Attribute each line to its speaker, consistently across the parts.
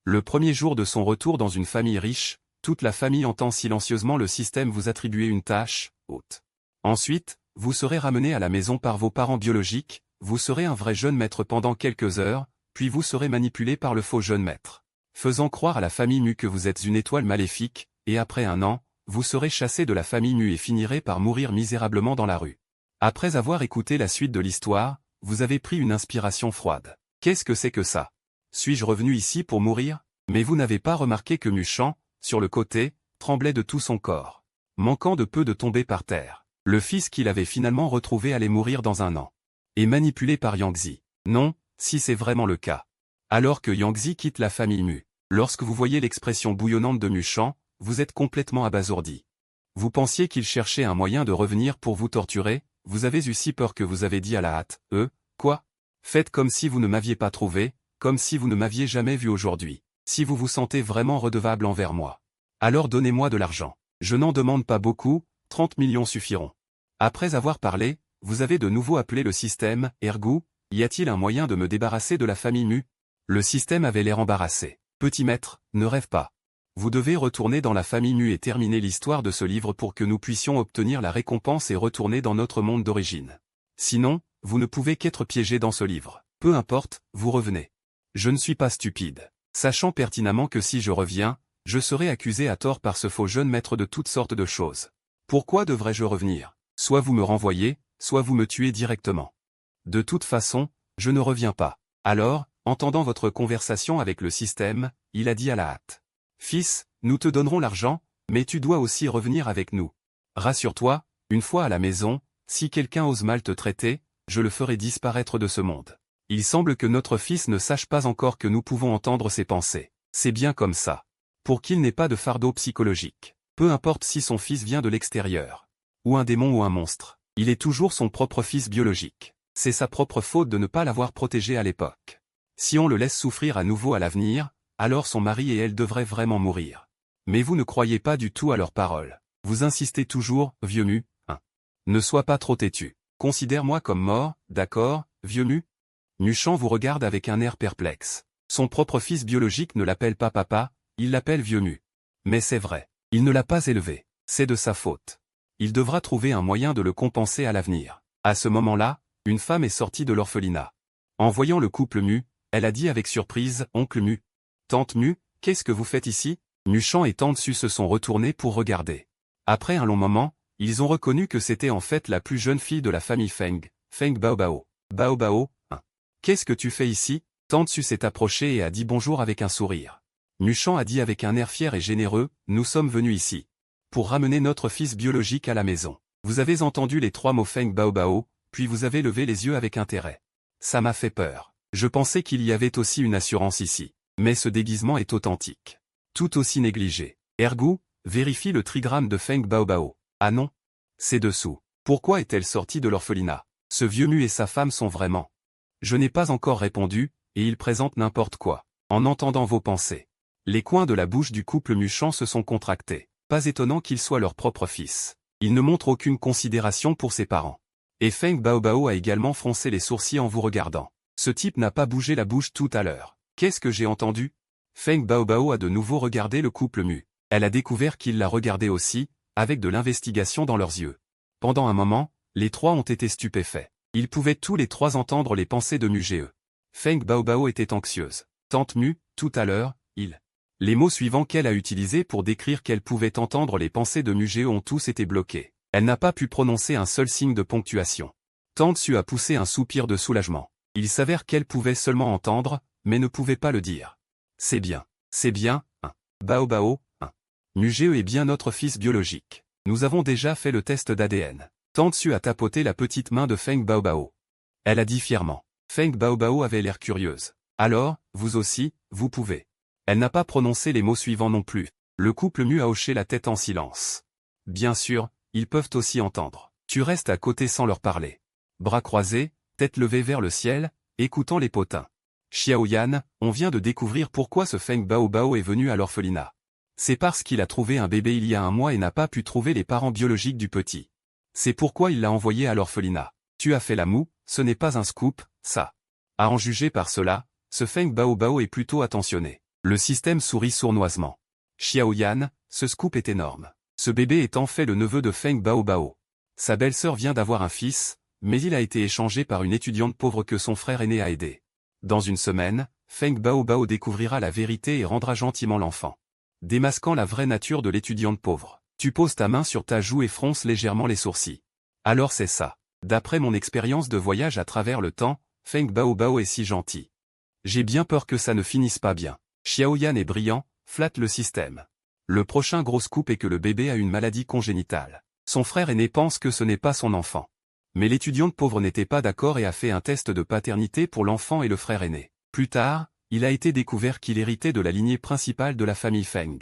Speaker 1: Le premier jour de son retour dans une famille riche, toute la famille entend silencieusement le système vous attribuer une tâche, haute. Ensuite, vous serez ramené à la maison par vos parents biologiques, vous serez un vrai jeune maître pendant quelques heures, puis vous serez manipulé par le faux jeune maître, faisant croire à la famille Mu que vous êtes une étoile maléfique, et après un an, vous serez chassé de la famille Mu et finirez par mourir misérablement dans la rue. Après avoir écouté la suite de l'histoire, vous avez pris une inspiration froide. Qu'est-ce que c'est que ça? Suis-je revenu ici pour mourir? Mais vous n'avez pas remarqué que Mushan, sur le côté, tremblait de tout son corps, manquant de peu de tomber par terre. Le fils qu'il avait finalement retrouvé allait mourir dans un an. Et manipulé par Yangzi. Non, si c'est vraiment le cas. Alors que Yangzi quitte la famille Mu. Lorsque vous voyez l'expression bouillonnante de Mushan, vous êtes complètement abasourdi. Vous pensiez qu'il cherchait un moyen de revenir pour vous torturer, vous avez eu si peur que vous avez dit à la hâte, quoi? Faites comme si vous ne m'aviez pas trouvé, comme si vous ne m'aviez jamais vu aujourd'hui. Si vous vous sentez vraiment redevable envers moi, alors donnez-moi de l'argent. Je n'en demande pas beaucoup, 30 millions suffiront. Après avoir parlé, vous avez de nouveau appelé le système, Ergu, y a-t-il un moyen de me débarrasser de la famille Mu? Le système avait l'air embarrassé. Petit maître, ne rêve pas. Vous devez retourner dans la famille Mu et terminer l'histoire de ce livre pour que nous puissions obtenir la récompense et retourner dans notre monde d'origine. Sinon, vous ne pouvez qu'être piégé dans ce livre. Peu importe, vous revenez. Je ne suis pas stupide. Sachant pertinemment que si je reviens, je serai accusé à tort par ce faux jeune maître de toutes sortes de choses. Pourquoi devrais-je revenir? Soit vous me renvoyez, soit vous me tuez directement. De toute façon, je ne reviens pas. Alors, entendant votre conversation avec le système, il a dit à la hâte. Fils, nous te donnerons l'argent, mais tu dois aussi revenir avec nous. Rassure-toi, une fois à la maison, si quelqu'un ose mal te traiter, je le ferai disparaître de ce monde. Il semble que notre fils ne sache pas encore que nous pouvons entendre ses pensées. C'est bien comme ça. Pour qu'il n'ait pas de fardeau psychologique. Peu importe si son fils vient de l'extérieur. Ou un démon ou un monstre. Il est toujours son propre fils biologique. C'est sa propre faute de ne pas l'avoir protégé à l'époque. Si on le laisse souffrir à nouveau à l'avenir, alors son mari et elle devraient vraiment mourir. Mais vous ne croyez pas du tout à leurs paroles. Vous insistez toujours, vieux Mu, Ne sois pas trop têtu. Considère-moi comme mort, d'accord, vieux Mu? Mushan vous regarde avec un air perplexe. Son propre fils biologique ne l'appelle pas papa, il l'appelle vieux Mu. Mais c'est vrai, il ne l'a pas élevé, c'est de sa faute. Il devra trouver un moyen de le compenser à l'avenir. À ce moment-là, une femme est sortie de l'orphelinat. En voyant le couple Mu, elle a dit avec surprise, oncle Mu. Tante Mu, qu'est-ce que vous faites ici? Mushan et Tante Su se sont retournés pour regarder. Après un long moment, ils ont reconnu que c'était en fait la plus jeune fille de la famille Feng, Feng Baobao. Baobao, Qu'est-ce que tu fais ici? Tante Su s'est approchée et a dit bonjour avec un sourire. Mushan a dit avec un air fier et généreux, nous sommes venus ici pour ramener notre fils biologique à la maison. Vous avez entendu les 3 mots Feng Baobao, puis vous avez levé les yeux avec intérêt. Ça m'a fait peur. Je pensais qu'il y avait aussi une assurance ici. Mais ce déguisement est authentique. Tout aussi négligé. Ergu, vérifie le trigramme de Feng Baobao. Ah non? C'est dessous. Pourquoi est-elle sortie de l'orphelinat? Ce vieux Mu et sa femme sont vraiment... Je n'ai pas encore répondu, et ils présentent n'importe quoi. En entendant vos pensées. Les coins de la bouche du couple Mushan se sont contractés. Pas étonnant qu'il soit leur propre fils. Il ne montre aucune considération pour ses parents. Et Feng Baobao a également froncé les sourcils en vous regardant. Ce type n'a pas bougé la bouche tout à l'heure. Qu'est-ce que j'ai entendu? Feng Baobao a de nouveau regardé le couple Mu. Elle a découvert qu'il la regardait aussi, avec de l'investigation dans leurs yeux. Pendant un moment, les 3 ont été stupéfaits. Ils pouvaient tous les 3 entendre les pensées de Mu-Ge. Feng Baobao était anxieuse. Tante Mu, tout à l'heure, Les mots suivants qu'elle a utilisés pour décrire qu'elle pouvait entendre les pensées de Mu-Ge ont tous été bloqués. Elle n'a pas pu prononcer un seul signe de ponctuation. Tante Su a poussé un soupir de soulagement. Il s'avère qu'elle pouvait seulement entendre, mais ne pouvait pas le dire. C'est bien, Baobao, Mu-Ge est bien notre fils biologique. Nous avons déjà fait le test d'ADN. Tante Su a tapoté la petite main de Feng Baobao. Elle a dit fièrement. Feng Baobao avait l'air curieuse. Alors, vous aussi, vous pouvez. Elle n'a pas prononcé les mots suivants non plus. Le couple Mu a hoché la tête en silence. Bien sûr, ils peuvent aussi entendre. Tu restes à côté sans leur parler. Bras croisés, tête levée vers le ciel, écoutant les potins. Xiaoyan, on vient de découvrir pourquoi ce Feng Baobao est venu à l'orphelinat. C'est parce qu'il a trouvé un bébé il y a un mois et n'a pas pu trouver les parents biologiques du petit. C'est pourquoi il l'a envoyé à l'orphelinat. Tu as fait la moue, ce n'est pas un scoop, ça. À en juger par cela, ce Feng Baobao est plutôt attentionné. Le système sourit sournoisement. Xiaoyan, ce scoop est énorme. Ce bébé est en fait le neveu de Feng Baobao. Sa belle-sœur vient d'avoir un fils, mais il a été échangé par une étudiante pauvre que son frère aîné a aidé. Dans une semaine, Feng Baobao découvrira la vérité et rendra gentiment l'enfant. Démasquant la vraie nature de l'étudiante pauvre. Tu poses ta main sur ta joue et fronces légèrement les sourcils. Alors c'est ça. D'après mon expérience de voyage à travers le temps, Feng Baobao est si gentil. J'ai bien peur que ça ne finisse pas bien. Xiaoyan est brillant, flatte le système. Le prochain gros scoop est que le bébé a une maladie congénitale. Son frère aîné pense que ce n'est pas son enfant. Mais l'étudiante pauvre n'était pas d'accord et a fait un test de paternité pour l'enfant et le frère aîné. Plus tard, il a été découvert qu'il héritait de la lignée principale de la famille Feng.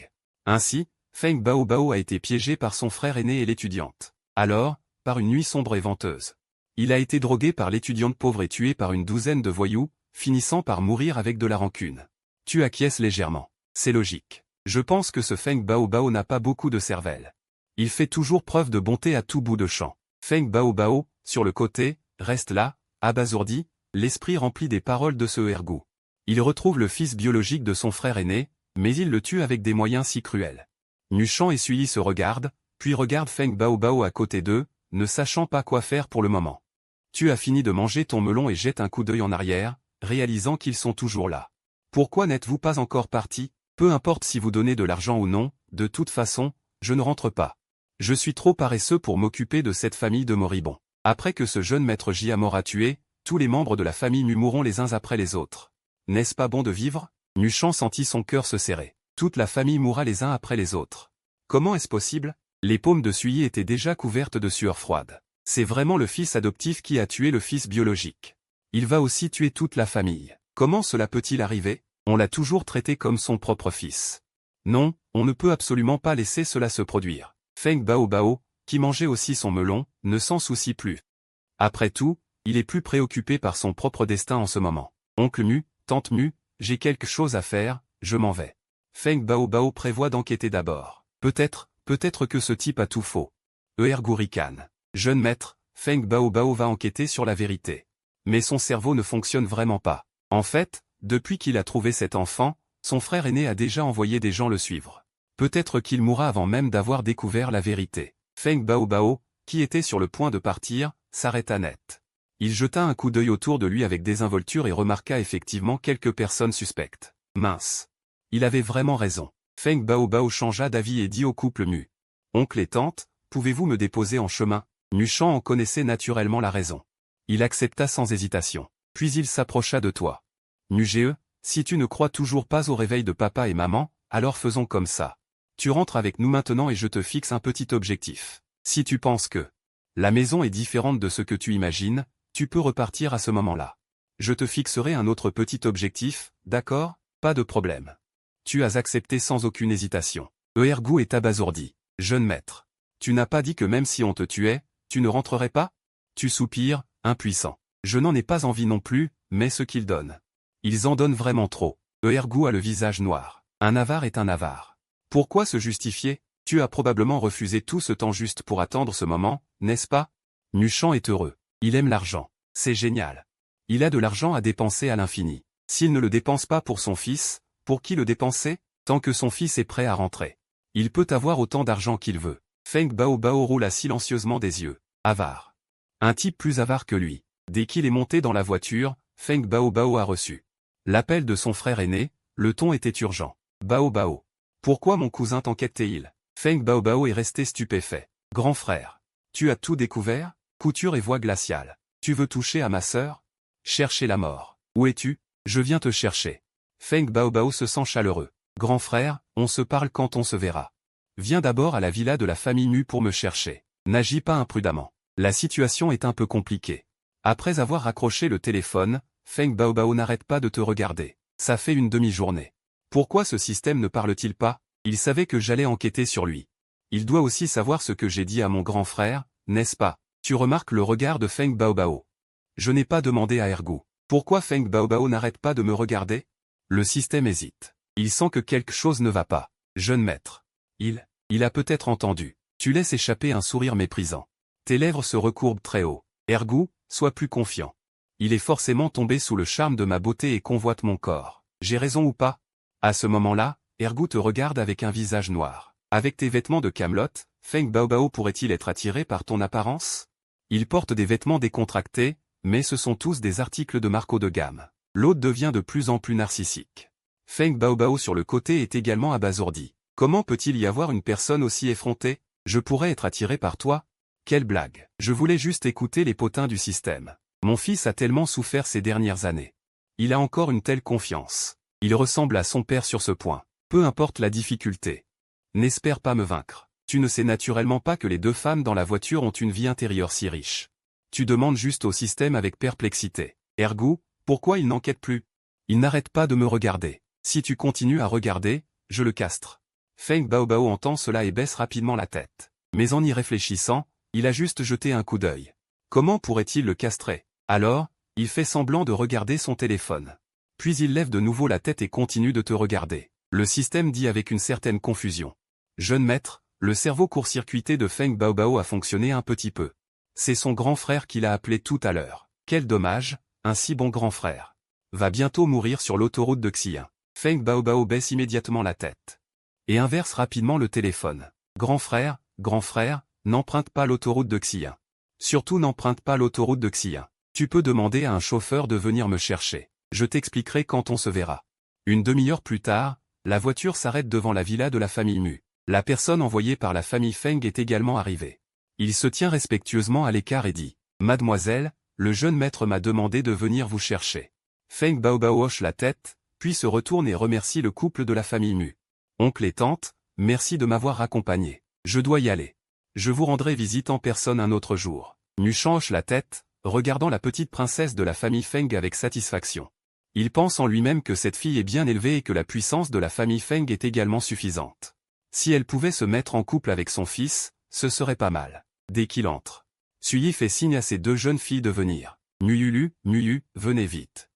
Speaker 1: Ainsi, Feng Baobao a été piégé par son frère aîné et l'étudiante. Alors, par une nuit sombre et venteuse. Il a été drogué par l'étudiante pauvre et tué par une douzaine de voyous, finissant par mourir avec de la rancune. Tu acquiesces légèrement. C'est logique. Je pense que ce Feng Baobao n'a pas beaucoup de cervelle. Il fait toujours preuve de bonté à tout bout de champ. Feng Baobao, sur le côté, reste là, abasourdi, l'esprit rempli des paroles de ce Ergu. Il retrouve le fils biologique de son frère aîné, mais il le tue avec des moyens si cruels. Nuchan et Sui se regardent, puis regardent Feng Baobao à côté d'eux, ne sachant pas quoi faire pour le moment. Tu as fini de manger ton melon et jette un coup d'œil en arrière, réalisant qu'ils sont toujours là. Pourquoi n'êtes-vous pas encore parti? Peu importe si vous donnez de l'argent ou non, de toute façon, je ne rentre pas. Je suis trop paresseux pour m'occuper de cette famille de moribonds. Après que ce jeune maître Jiamor a tué, tous les membres de la famille Mu mourront les uns après les autres. N'est-ce pas bon de vivre? Nuchan sentit son cœur se serrer. Toute la famille mourra les uns après les autres. Comment est-ce possible? Les paumes de Sui étaient déjà couvertes de sueur froide. C'est vraiment le fils adoptif qui a tué le fils biologique. Il va aussi tuer toute la famille. Comment cela peut-il arriver? On l'a toujours traité comme son propre fils. Non, on ne peut absolument pas laisser cela se produire. Feng Baobao, qui mangeait aussi son melon, ne s'en soucie plus. Après tout, il est plus préoccupé par son propre destin en ce moment. Oncle Mu, tante Mu, j'ai quelque chose à faire, je m'en vais. Feng Baobao prévoit d'enquêter d'abord. Peut-être que ce type a tout faux. Ergu ricane. Jeune maître, Feng Baobao va enquêter sur la vérité. Mais son cerveau ne fonctionne vraiment pas. En fait, depuis qu'il a trouvé cet enfant, son frère aîné a déjà envoyé des gens le suivre. Peut-être qu'il mourra avant même d'avoir découvert la vérité. Feng Baobao, qui était sur le point de partir, s'arrêta net. Il jeta un coup d'œil autour de lui avec désinvolture et remarqua effectivement quelques personnes suspectes. Mince. Il avait vraiment raison. Feng Baobao changea d'avis et dit au couple Mu. Oncle et tante, pouvez-vous me déposer en chemin? Nuchan en connaissait naturellement la raison. Il accepta sans hésitation. Puis il s'approcha de toi. Nugé, si tu ne crois toujours pas au réveil de papa et maman, alors faisons comme ça. Tu rentres avec nous maintenant et je te fixe un petit objectif. Si tu penses que la maison est différente de ce que tu imagines, tu peux repartir à ce moment-là. Je te fixerai un autre petit objectif, d'accord? Pas de problème. Tu as accepté sans aucune hésitation. Ergu est abasourdi. Jeune maître. Tu n'as pas dit que même si on te tuait, tu ne rentrerais pas? Tu soupires, impuissant. Je n'en ai pas envie non plus, mais ce qu'ils donnent. Ils en donnent vraiment trop. Ergu a le visage noir. Un avare est un avare. Pourquoi se justifier? Tu as probablement refusé tout ce temps juste pour attendre ce moment, n'est-ce pas? Nuchan est heureux. Il aime l'argent. C'est génial. Il a de l'argent à dépenser à l'infini. S'il ne le dépense pas pour son fils, pour qui le dépenser? Tant que son fils est prêt à rentrer. Il peut avoir autant d'argent qu'il veut. Feng Baobao roula silencieusement des yeux. Avare. Un type plus avare que lui. Dès qu'il est monté dans la voiture, Feng Baobao a reçu l'appel de son frère aîné, le ton était urgent. Baobao. Pourquoi mon cousin t'enquête-t-il? Feng Baobao est resté stupéfait. Grand frère. Tu as tout découvert? Couture et voix glaciale. Tu veux toucher à ma sœur? Chercher la mort. Où es-tu? Je viens te chercher. Feng Baobao se sent chaleureux. Grand frère, on se parle quand on se verra. Viens d'abord à la villa de la famille Mu pour me chercher. N'agis pas imprudemment. La situation est un peu compliquée. Après avoir raccroché le téléphone, Feng Baobao n'arrête pas de te regarder. Ça fait une demi-journée. Pourquoi ce système ne parle-t-il pas? Il savait que j'allais enquêter sur lui. Il doit aussi savoir ce que j'ai dit à mon grand frère, n'est-ce pas? Tu remarques le regard de Feng Baobao. Je n'ai pas demandé à Ergu. Pourquoi Feng Baobao n'arrête pas de me regarder? Le système hésite. Il sent que quelque chose ne va pas. Jeune maître. Il a peut-être entendu. Tu laisses échapper un sourire méprisant. Tes lèvres se recourbent très haut. Ergu, sois plus confiant. Il est forcément tombé sous le charme de ma beauté et convoite mon corps. J'ai raison ou pas? À ce moment-là, Ergu te regarde avec un visage noir. Avec tes vêtements de Camelot, Feng Baobao pourrait-il être attiré par ton apparence? Il porte des vêtements décontractés, mais ce sont tous des articles de marque haut de gamme. L'autre devient de plus en plus narcissique. Feng Baobao sur le côté est également abasourdi. Comment peut-il y avoir une personne aussi effrontée? Je pourrais être attiré par toi? Quelle blague! Je voulais juste écouter les potins du système. Mon fils a tellement souffert ces dernières années. Il a encore une telle confiance. Il ressemble à son père sur ce point. Peu importe la difficulté. N'espère pas me vaincre. Tu ne sais naturellement pas que les deux femmes dans la voiture ont une vie intérieure si riche. Tu demandes juste au système avec perplexité. Ergu, pourquoi il n'enquête plus? Il n'arrête pas de me regarder. Si tu continues à regarder, je le castre. Feng Baobao entend cela et baisse rapidement la tête. Mais en y réfléchissant, il a juste jeté un coup d'œil. Comment pourrait-il le castrer? Alors, il fait semblant de regarder son téléphone. Puis il lève de nouveau la tête et continue de te regarder. Le système dit avec une certaine confusion. Jeune maître, le cerveau court-circuité de Feng Baobao a fonctionné un petit peu. C'est son grand frère qui l'a appelé tout à l'heure. Quel dommage, un si bon grand frère. Va bientôt mourir sur l'autoroute de Xi'an. Feng Baobao baisse immédiatement la tête. Et inverse rapidement le téléphone. Grand frère, n'emprunte pas l'autoroute de Xi'an. Surtout n'emprunte pas l'autoroute de Xi'an. Tu peux demander à un chauffeur de venir me chercher. Je t'expliquerai quand on se verra. Une demi-heure plus tard, la voiture s'arrête devant la villa de la famille Mu. La personne envoyée par la famille Feng est également arrivée. Il se tient respectueusement à l'écart et dit « Mademoiselle, le jeune maître m'a demandé de venir vous chercher. » Feng Baobao hoche la tête, puis se retourne et remercie le couple de la famille Mu. « Oncle et tante, merci de m'avoir accompagné. Je dois y aller. Je vous rendrai visite en personne un autre jour. » Mu Shan hoche la tête, regardant la petite princesse de la famille Feng avec satisfaction. Il pense en lui-même que cette fille est bien élevée et que la puissance de la famille Feng est également suffisante. Si elle pouvait se mettre en couple avec son fils, ce serait pas mal. Dès qu'il entre, Suyi fait signe à ses deux jeunes filles de venir. Muyulu, Muyu, venez vite.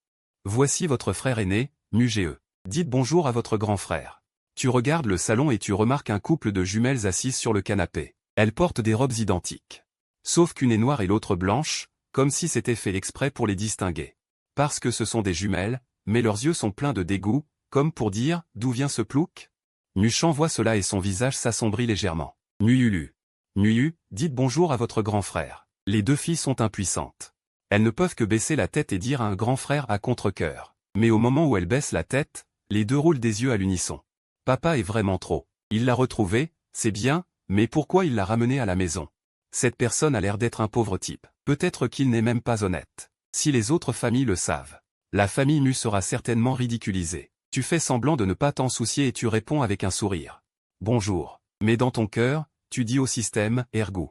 Speaker 1: Voici votre frère aîné, Mugee. Dites bonjour à votre grand frère. Tu regardes le salon et tu remarques un couple de jumelles assises sur le canapé. Elles portent des robes identiques. Sauf qu'une est noire et l'autre blanche, comme si c'était fait exprès pour les distinguer. Parce que ce sont des jumelles, mais leurs yeux sont pleins de dégoût, comme pour dire « D'où vient ce plouc ?» Mu Shan voit cela et son visage s'assombrit légèrement. Muyulu. Muyu, dites bonjour à votre grand frère. Les deux filles sont impuissantes. Elles ne peuvent que baisser la tête et dire à un grand frère à contre-cœur. Mais au moment où elles baissent la tête, les deux roulent des yeux à l'unisson. Papa est vraiment trop. Il l'a retrouvée, c'est bien, mais pourquoi il l'a ramenée à la maison? Cette personne a l'air d'être un pauvre type. Peut-être qu'il n'est même pas honnête. Si les autres familles le savent, la famille Mu sera certainement ridiculisée. Tu fais semblant de ne pas t'en soucier et tu réponds avec un sourire. Bonjour. Mais dans ton cœur, tu dis au système, Ergu.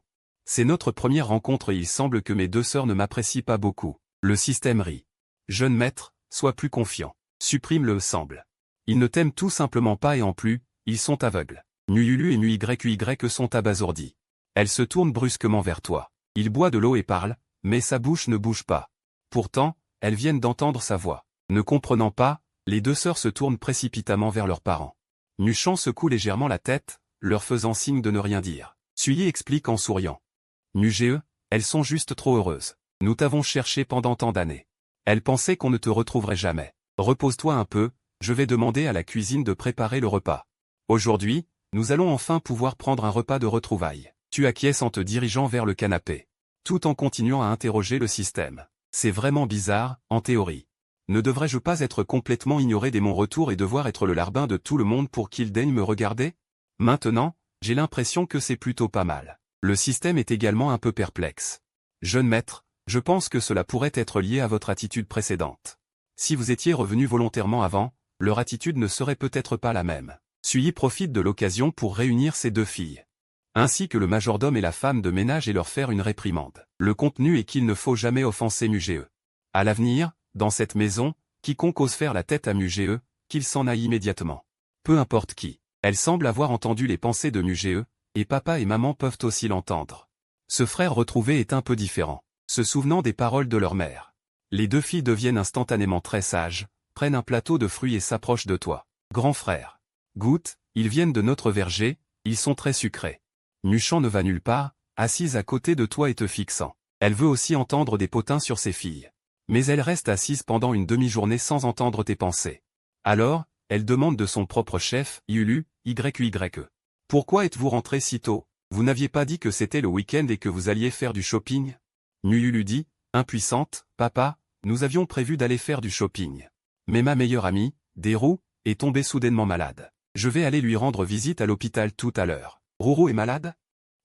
Speaker 1: C'est notre première rencontre et il semble que mes deux sœurs ne m'apprécient pas beaucoup. Le système rit. Jeune maître, sois plus confiant. Supprime le semble. Ils ne t'aiment tout simplement pas et en plus, ils sont aveugles. Muyulu et Muyyk sont abasourdis. Elle se tourne brusquement vers toi. Il boit de l'eau et parle, mais sa bouche ne bouge pas. Pourtant, elles viennent d'entendre sa voix. Ne comprenant pas, les deux sœurs se tournent précipitamment vers leurs parents. Mu Shan secoue légèrement la tête, leur faisant signe de ne rien dire. Suyi explique en souriant. Mugee, elles sont juste trop heureuses. Nous t'avons cherché pendant tant d'années. Elles pensaient qu'on ne te retrouverait jamais. Repose-toi un peu, je vais demander à la cuisine de préparer le repas. Aujourd'hui, nous allons enfin pouvoir prendre un repas de retrouvailles. Tu acquiesces en te dirigeant vers le canapé. Tout en continuant à interroger le système. C'est vraiment bizarre, en théorie. Ne devrais-je pas être complètement ignoré dès mon retour et devoir être le larbin de tout le monde pour qu'il daigne me regarder? Maintenant, j'ai l'impression que c'est plutôt pas mal. Le système est également un peu perplexe. Jeune maître, je pense que cela pourrait être lié à votre attitude précédente. Si vous étiez revenu volontairement avant, leur attitude ne serait peut-être pas la même. Suyi profite de l'occasion pour réunir ses deux filles. Ainsi que le majordome et la femme de ménage et leur faire une réprimande. Le contenu est qu'il ne faut jamais offenser Mugee. À l'avenir, dans cette maison, quiconque ose faire la tête à Mugee, qu'il s'en aille immédiatement. Peu importe qui. Elle semble avoir entendu les pensées de Mugee, et papa et maman peuvent aussi l'entendre. Ce frère retrouvé est un peu différent, se souvenant des paroles de leur mère. Les deux filles deviennent instantanément très sages, prennent un plateau de fruits et s'approchent de toi. Grand frère. Goûte, ils viennent de notre verger, ils sont très sucrés. Mu Shan ne va nulle part, assise à côté de toi et te fixant. Elle veut aussi entendre des potins sur ses filles. Mais elle reste assise pendant une demi-journée sans entendre tes pensées. Alors, elle demande de son propre chef, Yulu, YUYE. Pourquoi êtes-vous rentré si tôt? Vous n'aviez pas dit que c'était le week-end et que vous alliez faire du shopping? Yulu dit, impuissante, papa, nous avions prévu d'aller faire du shopping. Mais ma meilleure amie, Deru, est tombée soudainement malade. Je vais aller lui rendre visite à l'hôpital tout à l'heure. Ruru est malade?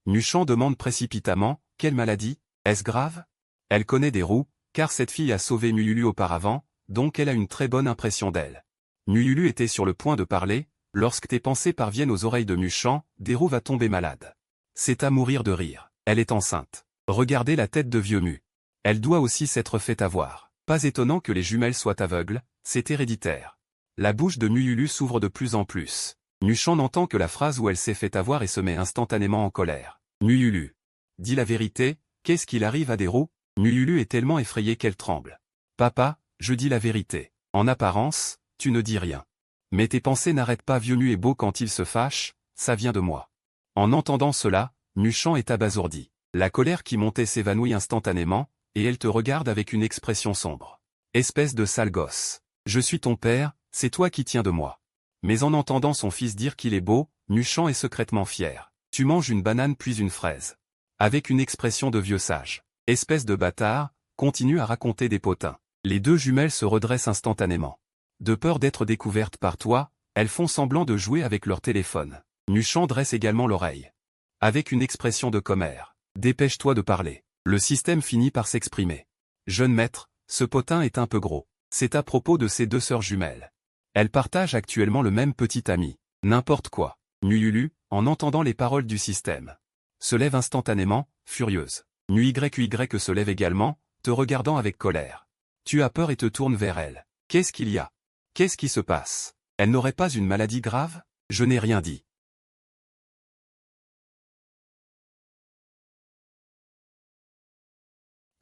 Speaker 1: Nuchan demande précipitamment, quelle maladie? Est-ce grave? Elle connaît Deru, car cette fille a sauvé Nyulu auparavant, donc elle a une très bonne impression d'elle. Nyulu était sur le point de parler, lorsque tes pensées parviennent aux oreilles de Nuchan, Deru va tomber malade. C'est à mourir de rire. Elle est enceinte. Regardez la tête de vieux Mu. Elle doit aussi s'être fait avoir. Pas étonnant que les jumelles soient aveugles, c'est héréditaire. La bouche de Nyulu s'ouvre de plus en plus. Nuchan n'entend que la phrase où elle s'est fait avoir et se met instantanément en colère. Nyulu. Dis la vérité, qu'est-ce qu'il arrive à Deru? Nyulu est tellement effrayée qu'elle tremble. Papa, je dis la vérité. En apparence, tu ne dis rien. Mais tes pensées n'arrêtent pas. Vieux Mu est beau quand il se fâche, ça vient de moi. En entendant cela, Nuchan est abasourdi. La colère qui montait s'évanouit instantanément, et elle te regarde avec une expression sombre. Espèce de sale gosse. Je suis ton père, c'est toi qui tiens de moi. Mais en entendant son fils dire qu'il est beau, Nuchan est secrètement fier. Tu manges une banane puis une fraise. Avec une expression de vieux sage. Espèce de bâtard, continue à raconter des potins. Les deux jumelles se redressent instantanément. De peur d'être découvertes par toi, elles font semblant de jouer avec leur téléphone. Nuchan dresse également l'oreille. Avec une expression de commère. Dépêche-toi de parler. Le système finit par s'exprimer. Jeune maître, ce potin est un peu gros. C'est à propos de ces deux sœurs jumelles. Elles partagent actuellement le même petit ami. N'importe quoi. Nyulu, en entendant les paroles du système, se lève instantanément, furieuse. NYUYE se lève également, te regardant avec colère. Tu as peur et te tournes vers elle. Qu'est-ce qu'il y a? Qu'est-ce qui se passe? Elle n'aurait pas une maladie grave? Je n'ai rien dit.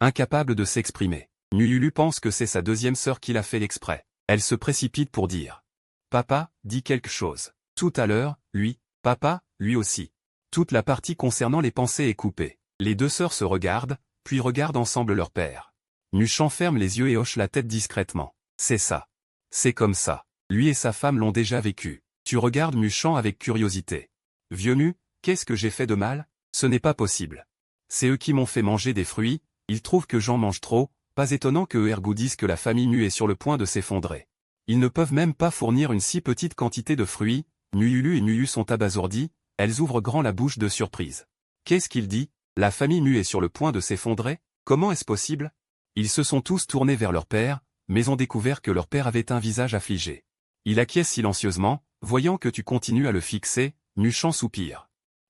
Speaker 1: Incapable de s'exprimer. Nyulu pense que c'est sa deuxième sœur qui l'a fait l'exprès. Elle se précipite pour dire. Papa, dis quelque chose. Tout à l'heure, lui, papa, lui aussi. Toute la partie concernant les pensées est coupée. Les deux sœurs se regardent, puis regardent ensemble leur père. Nuchan ferme les yeux et hoche la tête discrètement. C'est ça. C'est comme ça. Lui et sa femme l'ont déjà vécu. Tu regardes Nuchan avec curiosité. Vieux Mu, qu'est-ce que j'ai fait de mal? Ce n'est pas possible. C'est eux qui m'ont fait manger des fruits, ils trouvent que j'en mange trop, pas étonnant que Ergu dise que la famille Mu est sur le point de s'effondrer. Ils ne peuvent même pas fournir une si petite quantité de fruits. Nyulu et Nuyu sont abasourdies, elles ouvrent grand la bouche de surprise. Qu'est-ce qu'il dit? La famille Mu est sur le point de s'effondrer? Comment est-ce possible? Ils se sont tous tournés vers leur père, mais ont découvert que leur père avait un visage affligé. Il acquiesce silencieusement, voyant que tu continues à le fixer, Nuchan soupire.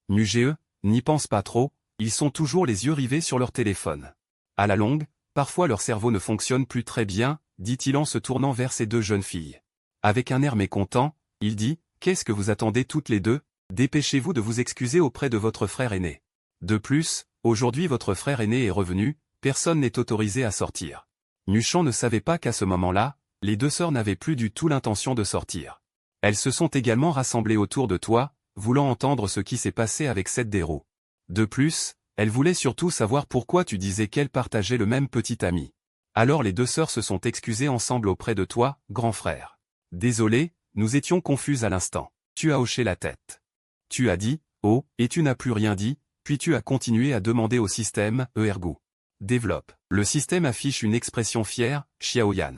Speaker 1: Nuge, n'y pense pas trop, ils sont toujours les yeux rivés sur leur téléphone. À la longue, parfois leur cerveau ne fonctionne plus très bien, dit-il en se tournant vers ces deux jeunes filles. Avec un air mécontent, il dit, qu'est-ce que vous attendez toutes les deux? Dépêchez-vous de vous excuser auprès de votre frère aîné. De plus, aujourd'hui votre frère aîné est revenu, personne n'est autorisé à sortir. Nuchan ne savait pas qu'à ce moment-là, les deux sœurs n'avaient plus du tout l'intention de sortir. Elles se sont également rassemblées autour de toi, voulant entendre ce qui s'est passé avec cette Deru. De plus, elles voulaient surtout savoir pourquoi tu disais qu'elles partageaient le même petit ami. Alors les deux sœurs se sont excusées ensemble auprès de toi, grand frère. Désolé, nous étions confuses à l'instant. Tu as hoché la tête. Tu as dit, oh, et tu n'as plus rien dit, puis tu as continué à demander au système, Ergu. Développe. Le système affiche une expression fière, Xiaoyan.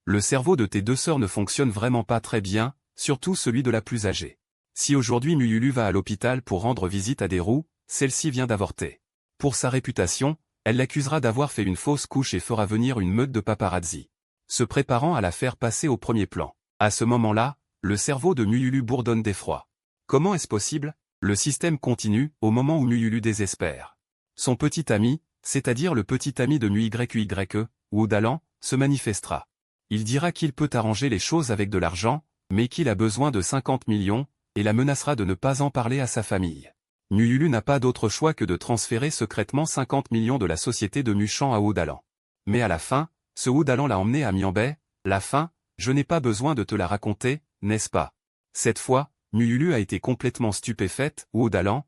Speaker 1: Le cerveau de tes deux sœurs ne fonctionne vraiment pas très bien, surtout celui de la plus âgée. Si aujourd'hui Nyulu va à l'hôpital pour rendre visite à Deru, celle-ci vient d'avorter. Pour sa réputation, elle l'accusera d'avoir fait une fausse couche et fera venir une meute de paparazzi, se préparant à la faire passer au premier plan. À ce moment-là, le cerveau de Nyulu bourdonne d'effroi. Comment est-ce possible? Le système continue, au moment où Nyulu désespère. Son petit ami, c'est-à-dire le petit ami de NYUYE, Wudalan, se manifestera. Il dira qu'il peut arranger les choses avec de l'argent, mais qu'il a besoin de 50 millions, et la menacera de ne pas en parler à sa famille. Nyulu n'a pas d'autre choix que de transférer secrètement 50 millions de la société de Nuchan à Wudalan. Mais à la fin, ce Wudalan l'a emmené à Mianbei, la fin, je n'ai pas besoin de te la raconter, n'est-ce pas? Cette fois, Nyulu a été complètement stupéfaite, Wudalan,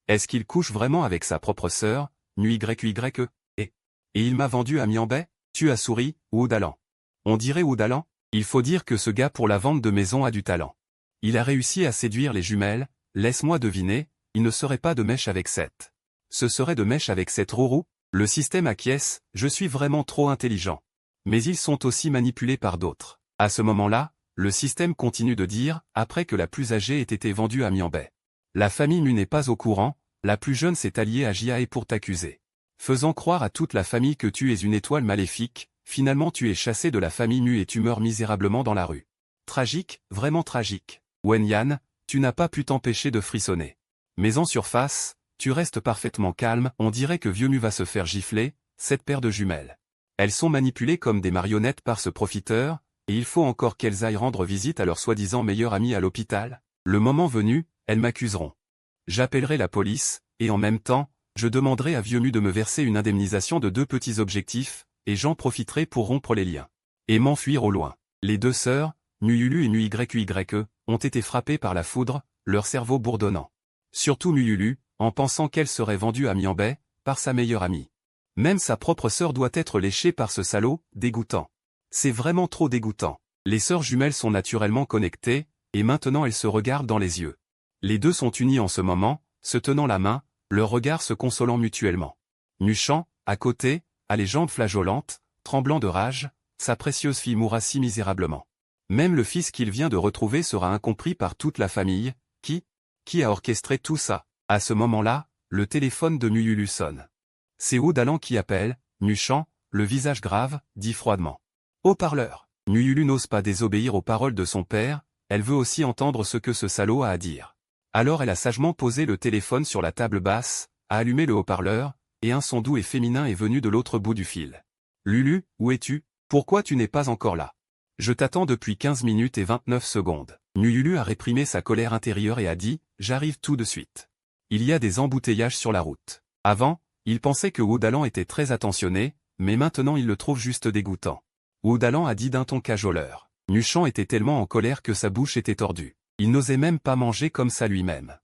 Speaker 1: Est-ce qu'il couche vraiment avec sa propre sœur, NYUYE? Et il m'a vendu à Mianbei? Tu as souri, Wudalan. On dirait Wudalan? Il faut dire que ce gars pour la vente de maison a du talent. Il a réussi à séduire les jumelles, laisse-moi deviner, il ne serait pas de mèche avec cette. Ce serait de mèche avec cette rourou? Le système acquiesce, je suis vraiment trop intelligent. Mais ils sont aussi manipulés par d'autres. À ce moment-là, le système continue de dire, après que la plus âgée ait été vendue à Mianbay. La famille Mu n'est pas au courant, la plus jeune s'est alliée à Jiae pour t'accuser. Faisant croire à toute la famille que tu es une étoile maléfique, finalement tu es chassé de la famille Mu et tu meurs misérablement dans la rue. Tragique, vraiment tragique. Wen Yan, tu n'as pas pu t'empêcher de frissonner. Mais en surface, tu restes parfaitement calme, on dirait que vieux Mu va se faire gifler, cette paire de jumelles. Elles sont manipulées comme des marionnettes par ce profiteur, et il faut encore qu'elles aillent rendre visite à leur soi-disant meilleur ami à l'hôpital. Le moment venu, elles m'accuseront. J'appellerai la police, et en même temps, je demanderai à vieux Mu de me verser une indemnisation de 2 petits objectifs, et j'en profiterai pour rompre les liens. Et m'enfuir au loin. Les 2 sœurs, Nu Yulu et Nu YQYE, ont été frappées par la foudre, leur cerveau bourdonnant. Surtout Nu Yulu, en pensant qu'elle serait vendue à Mianbay, par sa meilleure amie. Même sa propre sœur doit être léchée par ce salaud, dégoûtant. C'est vraiment trop dégoûtant. Les sœurs jumelles sont naturellement connectées, et maintenant elles se regardent dans les yeux. Les 2 sont unies en ce moment, se tenant la main, leurs regards se consolant mutuellement. Nuchan, à côté, a les jambes flageolantes, tremblant de rage, sa précieuse fille mourra si misérablement. Même le fils qu'il vient de retrouver sera incompris par toute la famille, qui a orchestré tout ça. À ce moment-là, le téléphone de Nu Yulu sonne. C'est Dalan qui appelle, Nuchan, le visage grave, dit froidement. Haut-parleur. Nu Yulu n'ose pas désobéir aux paroles de son père, elle veut aussi entendre ce que ce salaud a à dire. Alors elle a sagement posé le téléphone sur la table basse, a allumé le haut-parleur, et un son doux et féminin est venu de l'autre bout du fil. Lulu, où es-tu? Pourquoi tu n'es pas encore là? Je t'attends depuis 15 minutes et 29 secondes. Nu Yulu a réprimé sa colère intérieure et a dit, j'arrive tout de suite. Il y a des embouteillages sur la route. Avant, il pensait que Dalan était très attentionné, mais maintenant il le trouve juste dégoûtant. Dalan a dit d'un ton cajoleur. Nuchan était tellement en colère que sa bouche était tordue. Il n'osait même pas manger comme ça lui-même.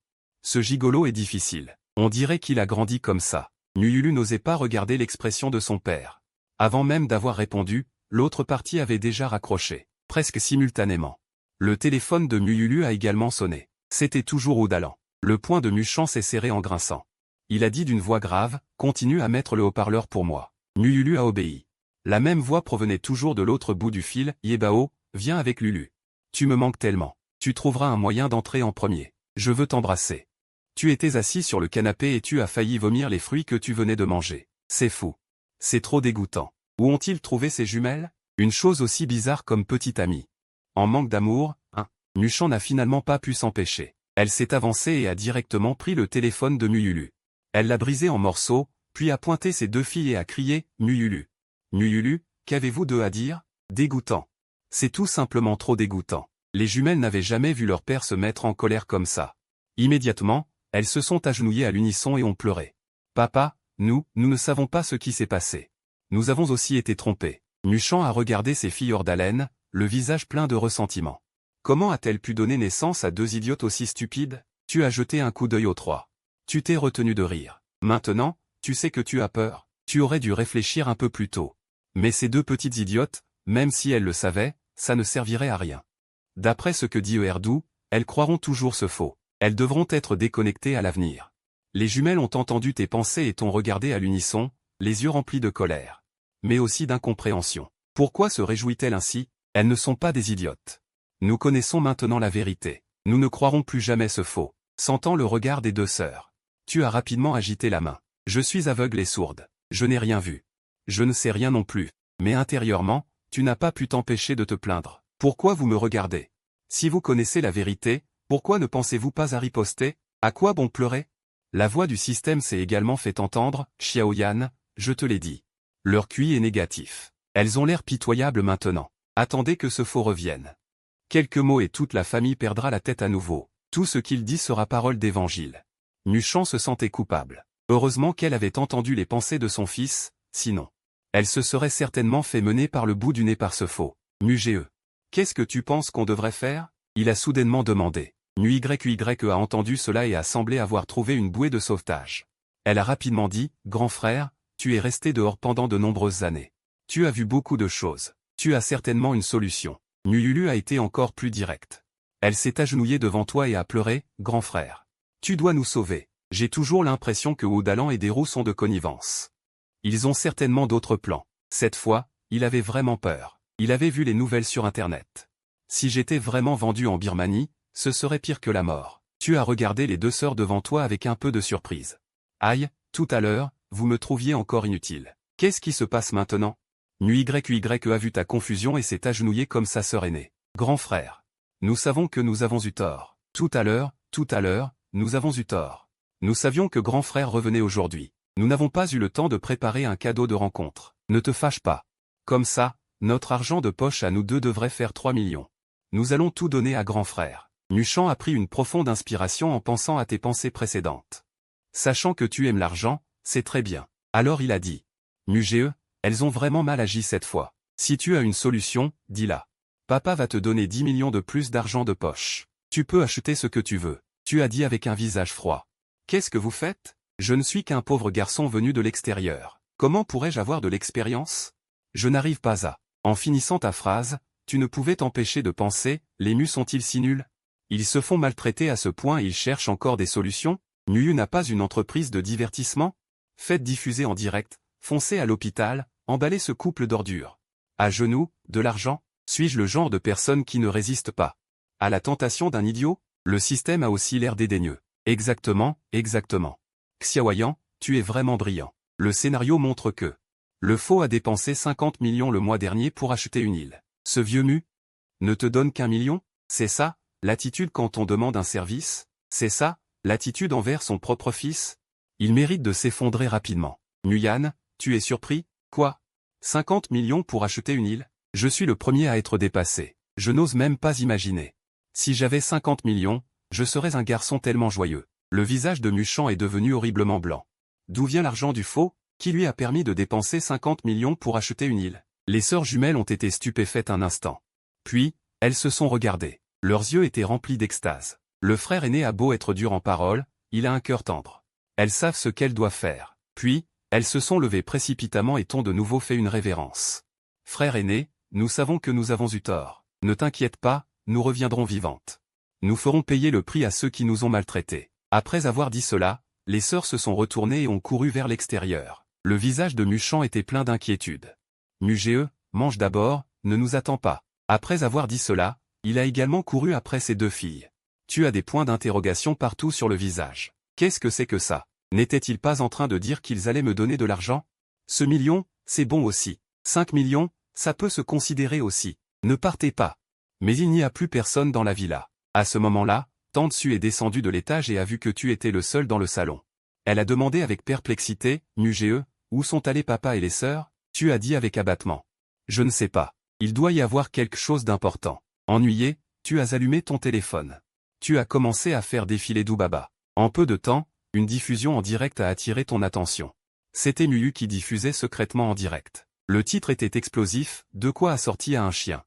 Speaker 1: Ce gigolo est difficile. On dirait qu'il a grandi comme ça. Nu Yulu n'osait pas regarder l'expression de son père. Avant même d'avoir répondu, l'autre partie avait déjà raccroché, presque simultanément. Le téléphone de Nu Yulu a également sonné. C'était toujours Dalan. Le poing de Nuchan s'est serré en grinçant. Il a dit d'une voix grave, continue à mettre le haut-parleur pour moi. Nu Yulu a obéi. La même voix provenait toujours de l'autre bout du fil, Yebao, viens avec Lulu. Tu me manques tellement. Tu trouveras un moyen d'entrer en premier. Je veux t'embrasser. Tu étais assis sur le canapé et tu as failli vomir les fruits que tu venais de manger. C'est fou. C'est trop dégoûtant. Où ont-ils trouvé ces jumelles? Une chose aussi bizarre comme petite amie. En manque d'amour, Nuchan n'a finalement pas pu s'empêcher. Elle s'est avancée et a directement pris le téléphone de Nu Yulu. Elle l'a brisé en morceaux, puis a pointé ses 2 filles et a crié « Nu Yulu. Nu Yulu, qu'avez-vous d'eux à dire? Dégoûtant. C'est tout simplement trop dégoûtant. » Les jumelles n'avaient jamais vu leur père se mettre en colère comme ça. Immédiatement, elles se sont agenouillées à l'unisson et ont pleuré. « Papa, nous ne savons pas ce qui s'est passé. Nous avons aussi été trompés. » Nuchan a regardé ses filles hors d'haleine, le visage plein de ressentiment. Comment a-t-elle pu donner naissance à 2 idiotes aussi stupides? Tu as jeté un coup d'œil aux 3. Tu t'es retenu de rire. Maintenant, tu sais que tu as peur. Tu aurais dû réfléchir un peu plus tôt. Mais ces 2 petites idiotes, même si elles le savaient, ça ne servirait à rien. D'après ce que dit Erdou, elles croiront toujours ce faux. Elles devront être déconnectées à l'avenir. Les jumelles ont entendu tes pensées et t'ont regardé à l'unisson, les yeux remplis de colère. Mais aussi d'incompréhension. Pourquoi se réjouit-elle ainsi? Elles ne sont pas des idiotes. Nous connaissons maintenant la vérité. Nous ne croirons plus jamais ce faux. Sentant le regard des 2 sœurs. Tu as rapidement agité la main. Je suis aveugle et sourde. Je n'ai rien vu. Je ne sais rien non plus. Mais intérieurement, tu n'as pas pu t'empêcher de te plaindre. Pourquoi vous me regardez? Si vous connaissez la vérité, pourquoi ne pensez-vous pas à riposter? À quoi bon pleurer? La voix du système s'est également fait entendre, Xiaoyan, je te l'ai dit. Leur QI est négatif. Elles ont l'air pitoyables maintenant. Attendez que ce faux revienne. Quelques mots et toute la famille perdra la tête à nouveau. Tout ce qu'il dit sera parole d'évangile. Nuchan se sentait coupable. Heureusement qu'elle avait entendu les pensées de son fils, sinon. Elle se serait certainement fait mener par le bout du nez par ce faux. Mugeux. Qu'est-ce que tu penses qu'on devrait faire? Il a soudainement demandé. Nu YQYE a entendu cela et a semblé avoir trouvé une bouée de sauvetage. Elle a rapidement dit, grand frère, tu es resté dehors pendant de nombreuses années. Tu as vu beaucoup de choses. Tu as certainement une solution. Nyulu a été encore plus directe. Elle s'est agenouillée devant toi et a pleuré, « Grand frère. Tu dois nous sauver. J'ai toujours l'impression que Wodalan et Daru sont de connivence. Ils ont certainement d'autres plans. » Cette fois, il avait vraiment peur. Il avait vu les nouvelles sur Internet. Si j'étais vraiment vendu en Birmanie, ce serait pire que la mort. Tu as regardé les deux sœurs devant toi avec un peu de surprise. Aïe, tout à l'heure, vous me trouviez encore inutile. Qu'est-ce qui se passe maintenant? NYY a vu ta confusion et s'est agenouillé comme sa sœur aînée. Grand frère. Nous savons que nous avons eu tort. Tout à l'heure, nous avons eu tort. Nous savions que grand frère revenait aujourd'hui. Nous n'avons pas eu le temps de préparer un cadeau de rencontre. Ne te fâche pas. Comme ça, notre argent de poche à nous deux devrait faire 3 millions. Nous allons tout donner à grand frère. Nuchan a pris une profonde inspiration en pensant à tes pensées précédentes. Sachant que tu aimes l'argent, c'est très bien. Alors il a dit. Muge, elles ont vraiment mal agi cette fois. Si tu as une solution, dis-la. Papa va te donner 10 millions de plus d'argent de poche. Tu peux acheter ce que tu veux. Tu as dit avec un visage froid. Qu'est-ce que vous faites? Je ne suis qu'un pauvre garçon venu de l'extérieur. Comment pourrais-je avoir de l'expérience? Je n'arrive pas à. En finissant ta phrase, tu ne pouvais t'empêcher de penser, les mus sont-ils si nuls? Ils se font maltraiter à ce point et ils cherchent encore des solutions? Nuyu n'a pas une entreprise de divertissement? Faites diffuser en direct, foncez à l'hôpital, emballez ce couple d'ordures. À genoux, de l'argent? Suis-je le genre de personne qui ne résiste pas à la tentation d'un idiot? Le système a aussi l'air dédaigneux. Exactement. Xiaoyan, tu es vraiment brillant. Le scénario montre que le faux a dépensé 50 millions le mois dernier pour acheter une île. Ce vieux mu ne te donne qu'1 million? C'est ça, l'attitude quand on demande un service? C'est ça, l'attitude envers son propre fils? Il mérite de s'effondrer rapidement. Nguyen, tu es surpris? Quoi? 50 millions pour acheter une île? Je suis le premier à être dépassé. Je n'ose même pas imaginer. Si j'avais 50 millions, je serais un garçon tellement joyeux. Le visage de Nuchan est devenu horriblement blanc. D'où vient l'argent du faux, qui lui a permis de dépenser 50 millions pour acheter une île? Les sœurs jumelles ont été stupéfaites un instant. Puis, elles se sont regardées. Leurs yeux étaient remplis d'extase. Le frère aîné a beau être dur en parole, il a un cœur tendre. Elles savent ce qu'elles doivent faire. Puis, elles se sont levées précipitamment et ont de nouveau fait une révérence. Frère aîné, nous savons que nous avons eu tort. Ne t'inquiète pas, nous reviendrons vivantes. Nous ferons payer le prix à ceux qui nous ont maltraités. Après avoir dit cela, les sœurs se sont retournées et ont couru vers l'extérieur. Le visage de Nuchan était plein d'inquiétude. Muge, mange d'abord, ne nous attends pas. Après avoir dit cela, il a également couru après ses deux filles. Tu as des points d'interrogation partout sur le visage. Qu'est-ce que c'est que ça? N'était-il pas en train de dire qu'ils allaient me donner de l'argent? Ce million, c'est bon aussi. 5 millions, ça peut se considérer aussi. Ne partez pas. Mais il n'y a plus personne dans la villa. À ce moment-là, Tantsu est descendue de l'étage et a vu que tu étais le seul dans le salon. Elle a demandé avec perplexité, Muge, où sont allés papa et les sœurs? Tu as dit avec abattement. Je ne sais pas. Il doit y avoir quelque chose d'important. Ennuyé, tu as allumé ton téléphone. Tu as commencé à faire défiler Doubaba. En peu de temps, une diffusion en direct a attiré ton attention. C'était Muyu qui diffusait secrètement en direct. Le titre était explosif, de quoi assorti à un chien.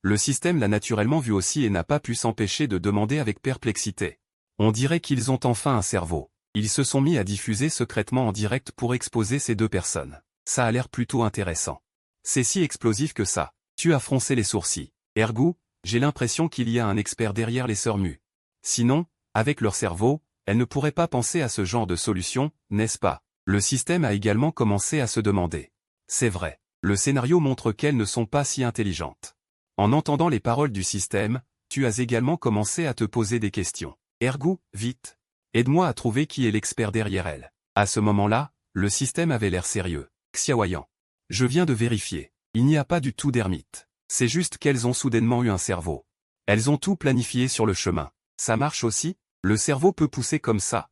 Speaker 1: Le système l'a naturellement vu aussi et n'a pas pu s'empêcher de demander avec perplexité. On dirait qu'ils ont enfin un cerveau. Ils se sont mis à diffuser secrètement en direct pour exposer ces deux personnes. Ça a l'air plutôt intéressant. C'est si explosif que ça. Tu as froncé les sourcils. Ergo, j'ai l'impression qu'il y a un expert derrière les sœurs Mu. Sinon, avec leur cerveau, elles ne pourraient pas penser à ce genre de solution, n'est-ce pas? Le système a également commencé à se demander. C'est vrai. Le scénario montre qu'elles ne sont pas si intelligentes. En entendant les paroles du système, tu as également commencé à te poser des questions. Ergo, vite. Aide-moi à trouver qui est l'expert derrière elle. À ce moment-là, le système avait l'air sérieux. Xiaoyan. Je viens de vérifier. Il n'y a pas du tout d'ermite. C'est juste qu'elles ont soudainement eu un cerveau. Elles ont tout planifié sur le chemin. Ça marche aussi? Le cerveau peut pousser comme ça?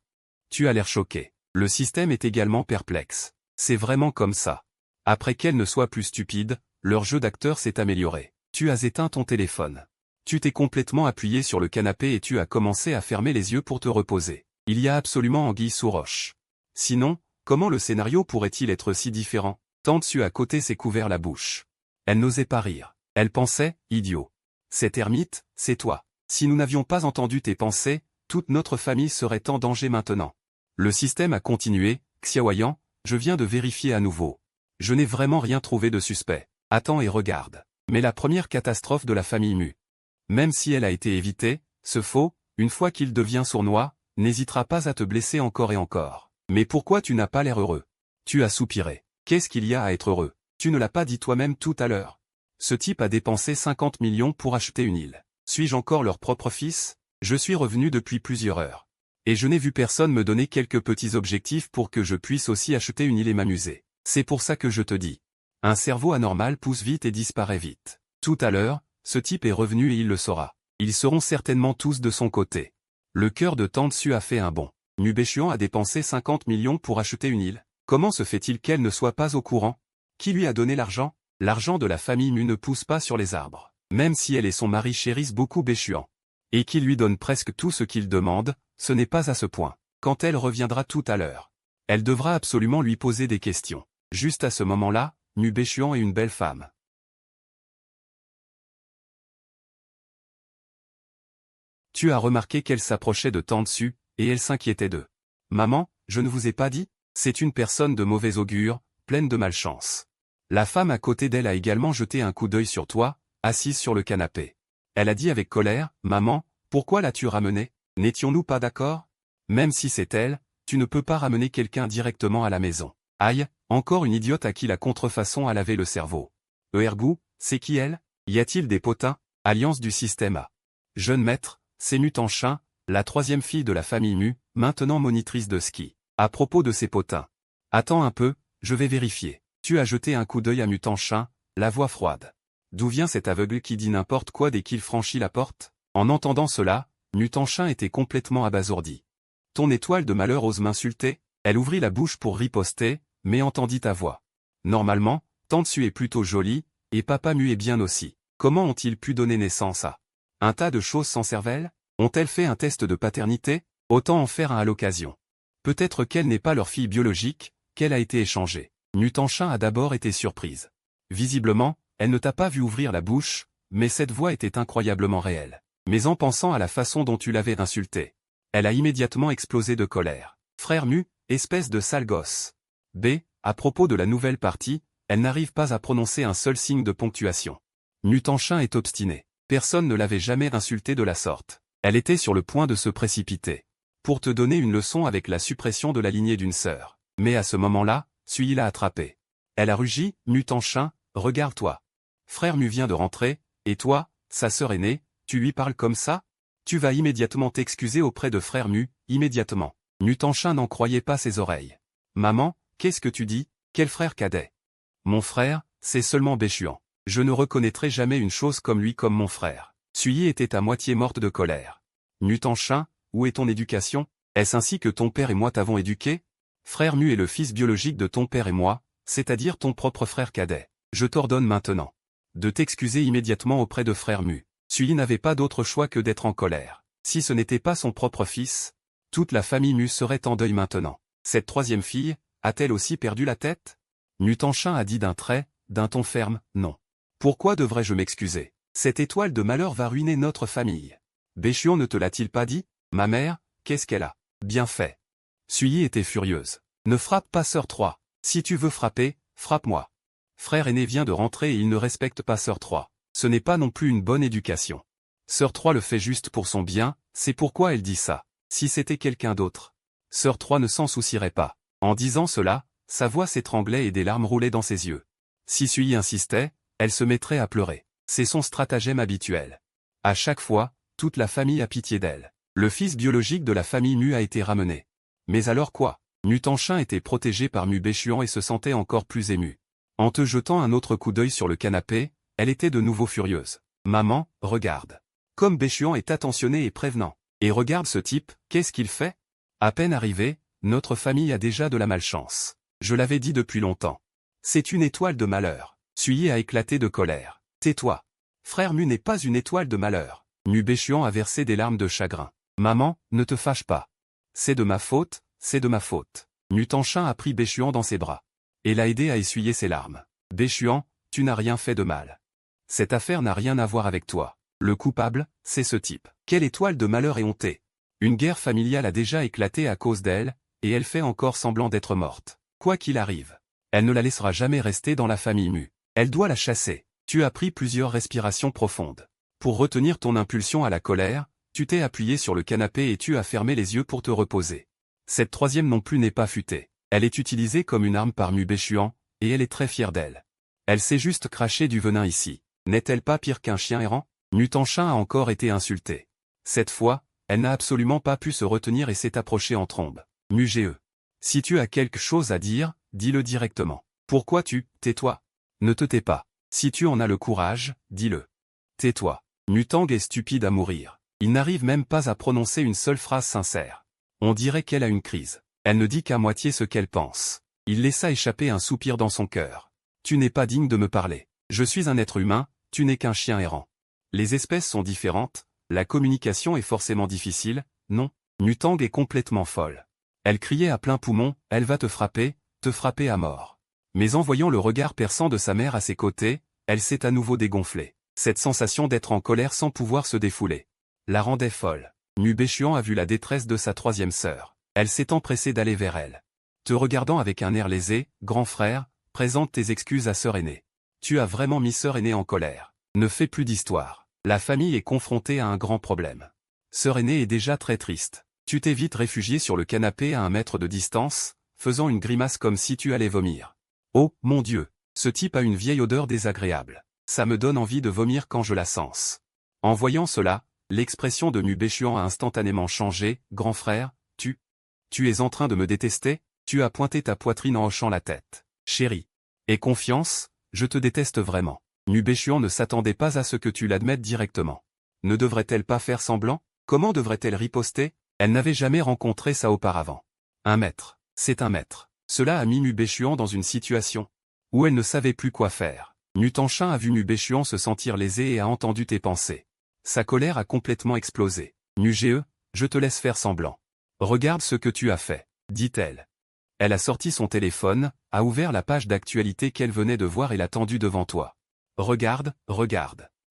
Speaker 1: Tu as l'air choqué. Le système est également perplexe. C'est vraiment comme ça. Après qu'elles ne soient plus stupides, leur jeu d'acteur s'est amélioré. Tu as éteint ton téléphone. Tu t'es complètement appuyé sur le canapé et tu as commencé à fermer les yeux pour te reposer. Il y a absolument anguille sous roche. Sinon, comment le scénario pourrait-il être si différent? Tantsu à côté s'est couvert la bouche. Elle n'osait pas rire. Elle pensait, idiot. Cet ermite, c'est toi. Si nous n'avions pas entendu tes pensées, toute notre famille serait en danger maintenant. Le système a continué, Xiaoyan, je viens de vérifier à nouveau. Je n'ai vraiment rien trouvé de suspect. Attends et regarde. Mais la première catastrophe de la famille Mu. Même si elle a été évitée, ce faux, une fois qu'il devient sournois, n'hésitera pas à te blesser encore et encore. Mais pourquoi tu n'as pas l'air heureux? Tu as soupiré. Qu'est-ce qu'il y a à être heureux? Tu ne l'as pas dit toi-même tout à l'heure. Ce type a dépensé 50 millions pour acheter une île. Suis-je encore leur propre fils? Je suis revenu depuis plusieurs heures. Et je n'ai vu personne me donner quelques petits objectifs pour que je puisse aussi acheter une île et m'amuser. C'est pour ça que je te dis. Un cerveau anormal pousse vite et disparaît vite. Tout à l'heure, ce type est revenu et il le saura. Ils seront certainement tous de son côté. Le cœur de Tante Su a fait un bond. Mu Baichuan a dépensé 50 millions pour acheter une île. Comment se fait-il qu'elle ne soit pas au courant? Qui lui a donné l'argent? L'argent de la famille Mu ne pousse pas sur les arbres. Même si elle et son mari chérissent beaucoup Baichuan. Et qui lui donne presque tout ce qu'il demande, ce n'est pas à ce point. Quand elle reviendra tout à l'heure, elle devra absolument lui poser des questions. Juste à ce moment-là, Mu Baichuan est une belle femme. Tu as remarqué qu'elle s'approchait de Tante Su, et elle s'inquiétait d'eux. Maman, je ne vous ai pas dit? C'est une personne de mauvais augure, pleine de malchance. La femme à côté d'elle a également jeté un coup d'œil sur toi, assise sur le canapé. Elle a dit avec colère, maman, pourquoi l'as-tu ramenée? N'étions-nous pas d'accord? Même si c'est elle, tu ne peux pas ramener quelqu'un directement à la maison. Aïe, encore une idiote à qui la contrefaçon a lavé le cerveau. Ergou, c'est qui elle? Y a-t-il des potins? Alliance du système A. Jeune maître, c'est Mu Tanchin, la troisième fille de la famille Mu, maintenant monitrice de ski. À propos de ces potins. Attends un peu, je vais vérifier. Tu as jeté un coup d'œil à Mu Tanchin, la voix froide. D'où vient cet aveugle qui dit n'importe quoi dès qu'il franchit la porte? En entendant cela, Mu Tanchin était complètement abasourdi. Ton étoile de malheur ose m'insulter? Elle ouvrit la bouche pour riposter, mais entendit ta voix. Normalement, Tante Su est plutôt jolie, et Papa Mu est bien aussi. Comment ont-ils pu donner naissance à un tas de choses sans cervelle? Ont-elles fait un test de paternité? Autant en faire un à l'occasion. Peut-être qu'elle n'est pas leur fille biologique, qu'elle a été échangée. Mu Tanchin a d'abord été surprise. Visiblement, elle ne t'a pas vu ouvrir la bouche, mais cette voix était incroyablement réelle. Mais en pensant à la façon dont tu l'avais insultée, elle a immédiatement explosé de colère. Frère Mu, espèce de sale gosse. B. À propos de la nouvelle partie, elle n'arrive pas à prononcer un seul signe de ponctuation. Mu Tanchin est obstinée. Personne ne l'avait jamais insultée de la sorte. Elle était sur le point de se précipiter. Pour te donner une leçon avec la suppression de la lignée d'une sœur. Mais à ce moment-là, Sui l'a attrapée. Elle a rugi, Mu Tanchin, regarde-toi. Frère Mu vient de rentrer, et toi, sa sœur aînée, tu lui parles comme ça? Tu vas immédiatement t'excuser auprès de frère Mu, immédiatement. Mu Tanchin n'en croyait pas ses oreilles. Maman, qu'est-ce que tu dis? Quel frère cadet? Mon frère, c'est seulement Baichuan. Je ne reconnaîtrai jamais une chose comme lui comme mon frère. Sui était à moitié morte de colère. Mu Tanchin, où est ton éducation? Est-ce ainsi que ton père et moi t'avons éduqué? Frère Mu est le fils biologique de ton père et moi, c'est-à-dire ton propre frère cadet. Je t'ordonne maintenant de t'excuser immédiatement auprès de frère Mu. Sui n'avait pas d'autre choix que d'être en colère. Si ce n'était pas son propre fils, toute la famille Mu serait en deuil maintenant. Cette troisième fille, a-t-elle aussi perdu la tête? Mu Tanchin a dit d'un ton ferme, non. Pourquoi devrais-je m'excuser? Cette étoile de malheur va ruiner notre famille. Baichuan ne te l'a-t-il pas dit? Ma mère, qu'est-ce qu'elle a bien fait? Sui était furieuse. Ne frappe pas sœur 3. Si tu veux frapper, frappe-moi. Frère aîné vient de rentrer et il ne respecte pas sœur 3. Ce n'est pas non plus une bonne éducation. Sœur 3 le fait juste pour son bien, c'est pourquoi elle dit ça. Si c'était quelqu'un d'autre, sœur 3 ne s'en soucierait pas. En disant cela, sa voix s'étranglait et des larmes roulaient dans ses yeux. Si Sui insistait, elle se mettrait à pleurer. C'est son stratagème habituel. À chaque fois, toute la famille a pitié d'elle. Le fils biologique de la famille Mu a été ramené. Mais alors quoi? Mu Tanchin était protégé par Mu Baichuan et se sentait encore plus ému. En te jetant un autre coup d'œil sur le canapé, elle était de nouveau furieuse. Maman, regarde. Comme Baichuan est attentionné et prévenant. Et regarde ce type, qu'est-ce qu'il fait? À peine arrivé, notre famille a déjà de la malchance. Je l'avais dit depuis longtemps. C'est une étoile de malheur. Sui a éclaté de colère. Tais-toi. Frère Mu n'est pas une étoile de malheur. Mu Baichuan a versé des larmes de chagrin. Maman, ne te fâche pas. C'est de ma faute, c'est de ma faute. Mu Tanchin a pris Baichuan dans ses bras. Et l'a aidé à essuyer ses larmes. Baichuan, tu n'as rien fait de mal. Cette affaire n'a rien à voir avec toi. Le coupable, c'est ce type. Quelle étoile de malheur et hontée. Une guerre familiale a déjà éclaté à cause d'elle, et elle fait encore semblant d'être morte. Quoi qu'il arrive, elle ne la laissera jamais rester dans la famille Mu. Elle doit la chasser. Tu as pris plusieurs respirations profondes. Pour retenir ton impulsion à la colère, tu t'es appuyé sur le canapé et tu as fermé les yeux pour te reposer. Cette troisième non plus n'est pas futée. Elle est utilisée comme une arme par Mu Béchuan, et elle est très fière d'elle. Elle s'est juste craché du venin ici. N'est-elle pas pire qu'un chien errant? Mu Tanchin a encore été insultée. Cette fois, elle n'a absolument pas pu se retenir et s'est approchée en trombe. Mu Ge. Si tu as quelque chose à dire, dis-le directement. Pourquoi tais-toi? Ne te tais pas. Si tu en as le courage, dis-le. Tais-toi. Mu Tang est stupide à mourir. Il n'arrive même pas à prononcer une seule phrase sincère. On dirait qu'elle a une crise. Elle ne dit qu'à moitié ce qu'elle pense. Il laissa échapper un soupir dans son cœur. Tu n'es pas digne de me parler. Je suis un être humain, tu n'es qu'un chien errant. Les espèces sont différentes, la communication est forcément difficile, non? Mu Tang est complètement folle. Elle criait à plein poumon, elle va te frapper à mort. Mais en voyant le regard perçant de sa mère à ses côtés, elle s'est à nouveau dégonflée. Cette sensation d'être en colère sans pouvoir se défouler la rendait folle. Mu Béchuan a vu la détresse de sa troisième sœur. Elle s'est empressée d'aller vers elle. Te regardant avec un air lésé, grand frère, présente tes excuses à sœur aînée. Tu as vraiment mis sœur aînée en colère. Ne fais plus d'histoire. La famille est confrontée à un grand problème. Sœur aînée est déjà très triste. Tu t'es vite réfugié sur le canapé à 1 mètre de distance, faisant une grimace comme si tu allais vomir. Oh, mon Dieu, ce type a une vieille odeur désagréable. Ça me donne envie de vomir quand je la sens. En voyant cela, l'expression de Mu Béchuan a instantanément changé. Grand frère, tu es en train de me détester? Tu as pointé ta poitrine en hochant la tête. Chérie. Aie confiance, je te déteste vraiment. Mu Béchuan ne s'attendait pas à ce que tu l'admettes directement. Ne devrait-elle pas faire semblant? Comment devrait-elle riposter? Elle n'avait jamais rencontré ça auparavant. Un maître. C'est un maître. Cela a mis Mu Béchuan dans une situation où elle ne savait plus quoi faire. Mu Tanchin a vu Mu Béchuan se sentir lésé et a entendu tes pensées. Sa colère a complètement explosé. Mu Ge, je te laisse faire semblant. Regarde ce que tu as fait, dit-elle. Elle a sorti son téléphone, a ouvert la page d'actualité qu'elle venait de voir et l'a tendue devant toi. Regarde.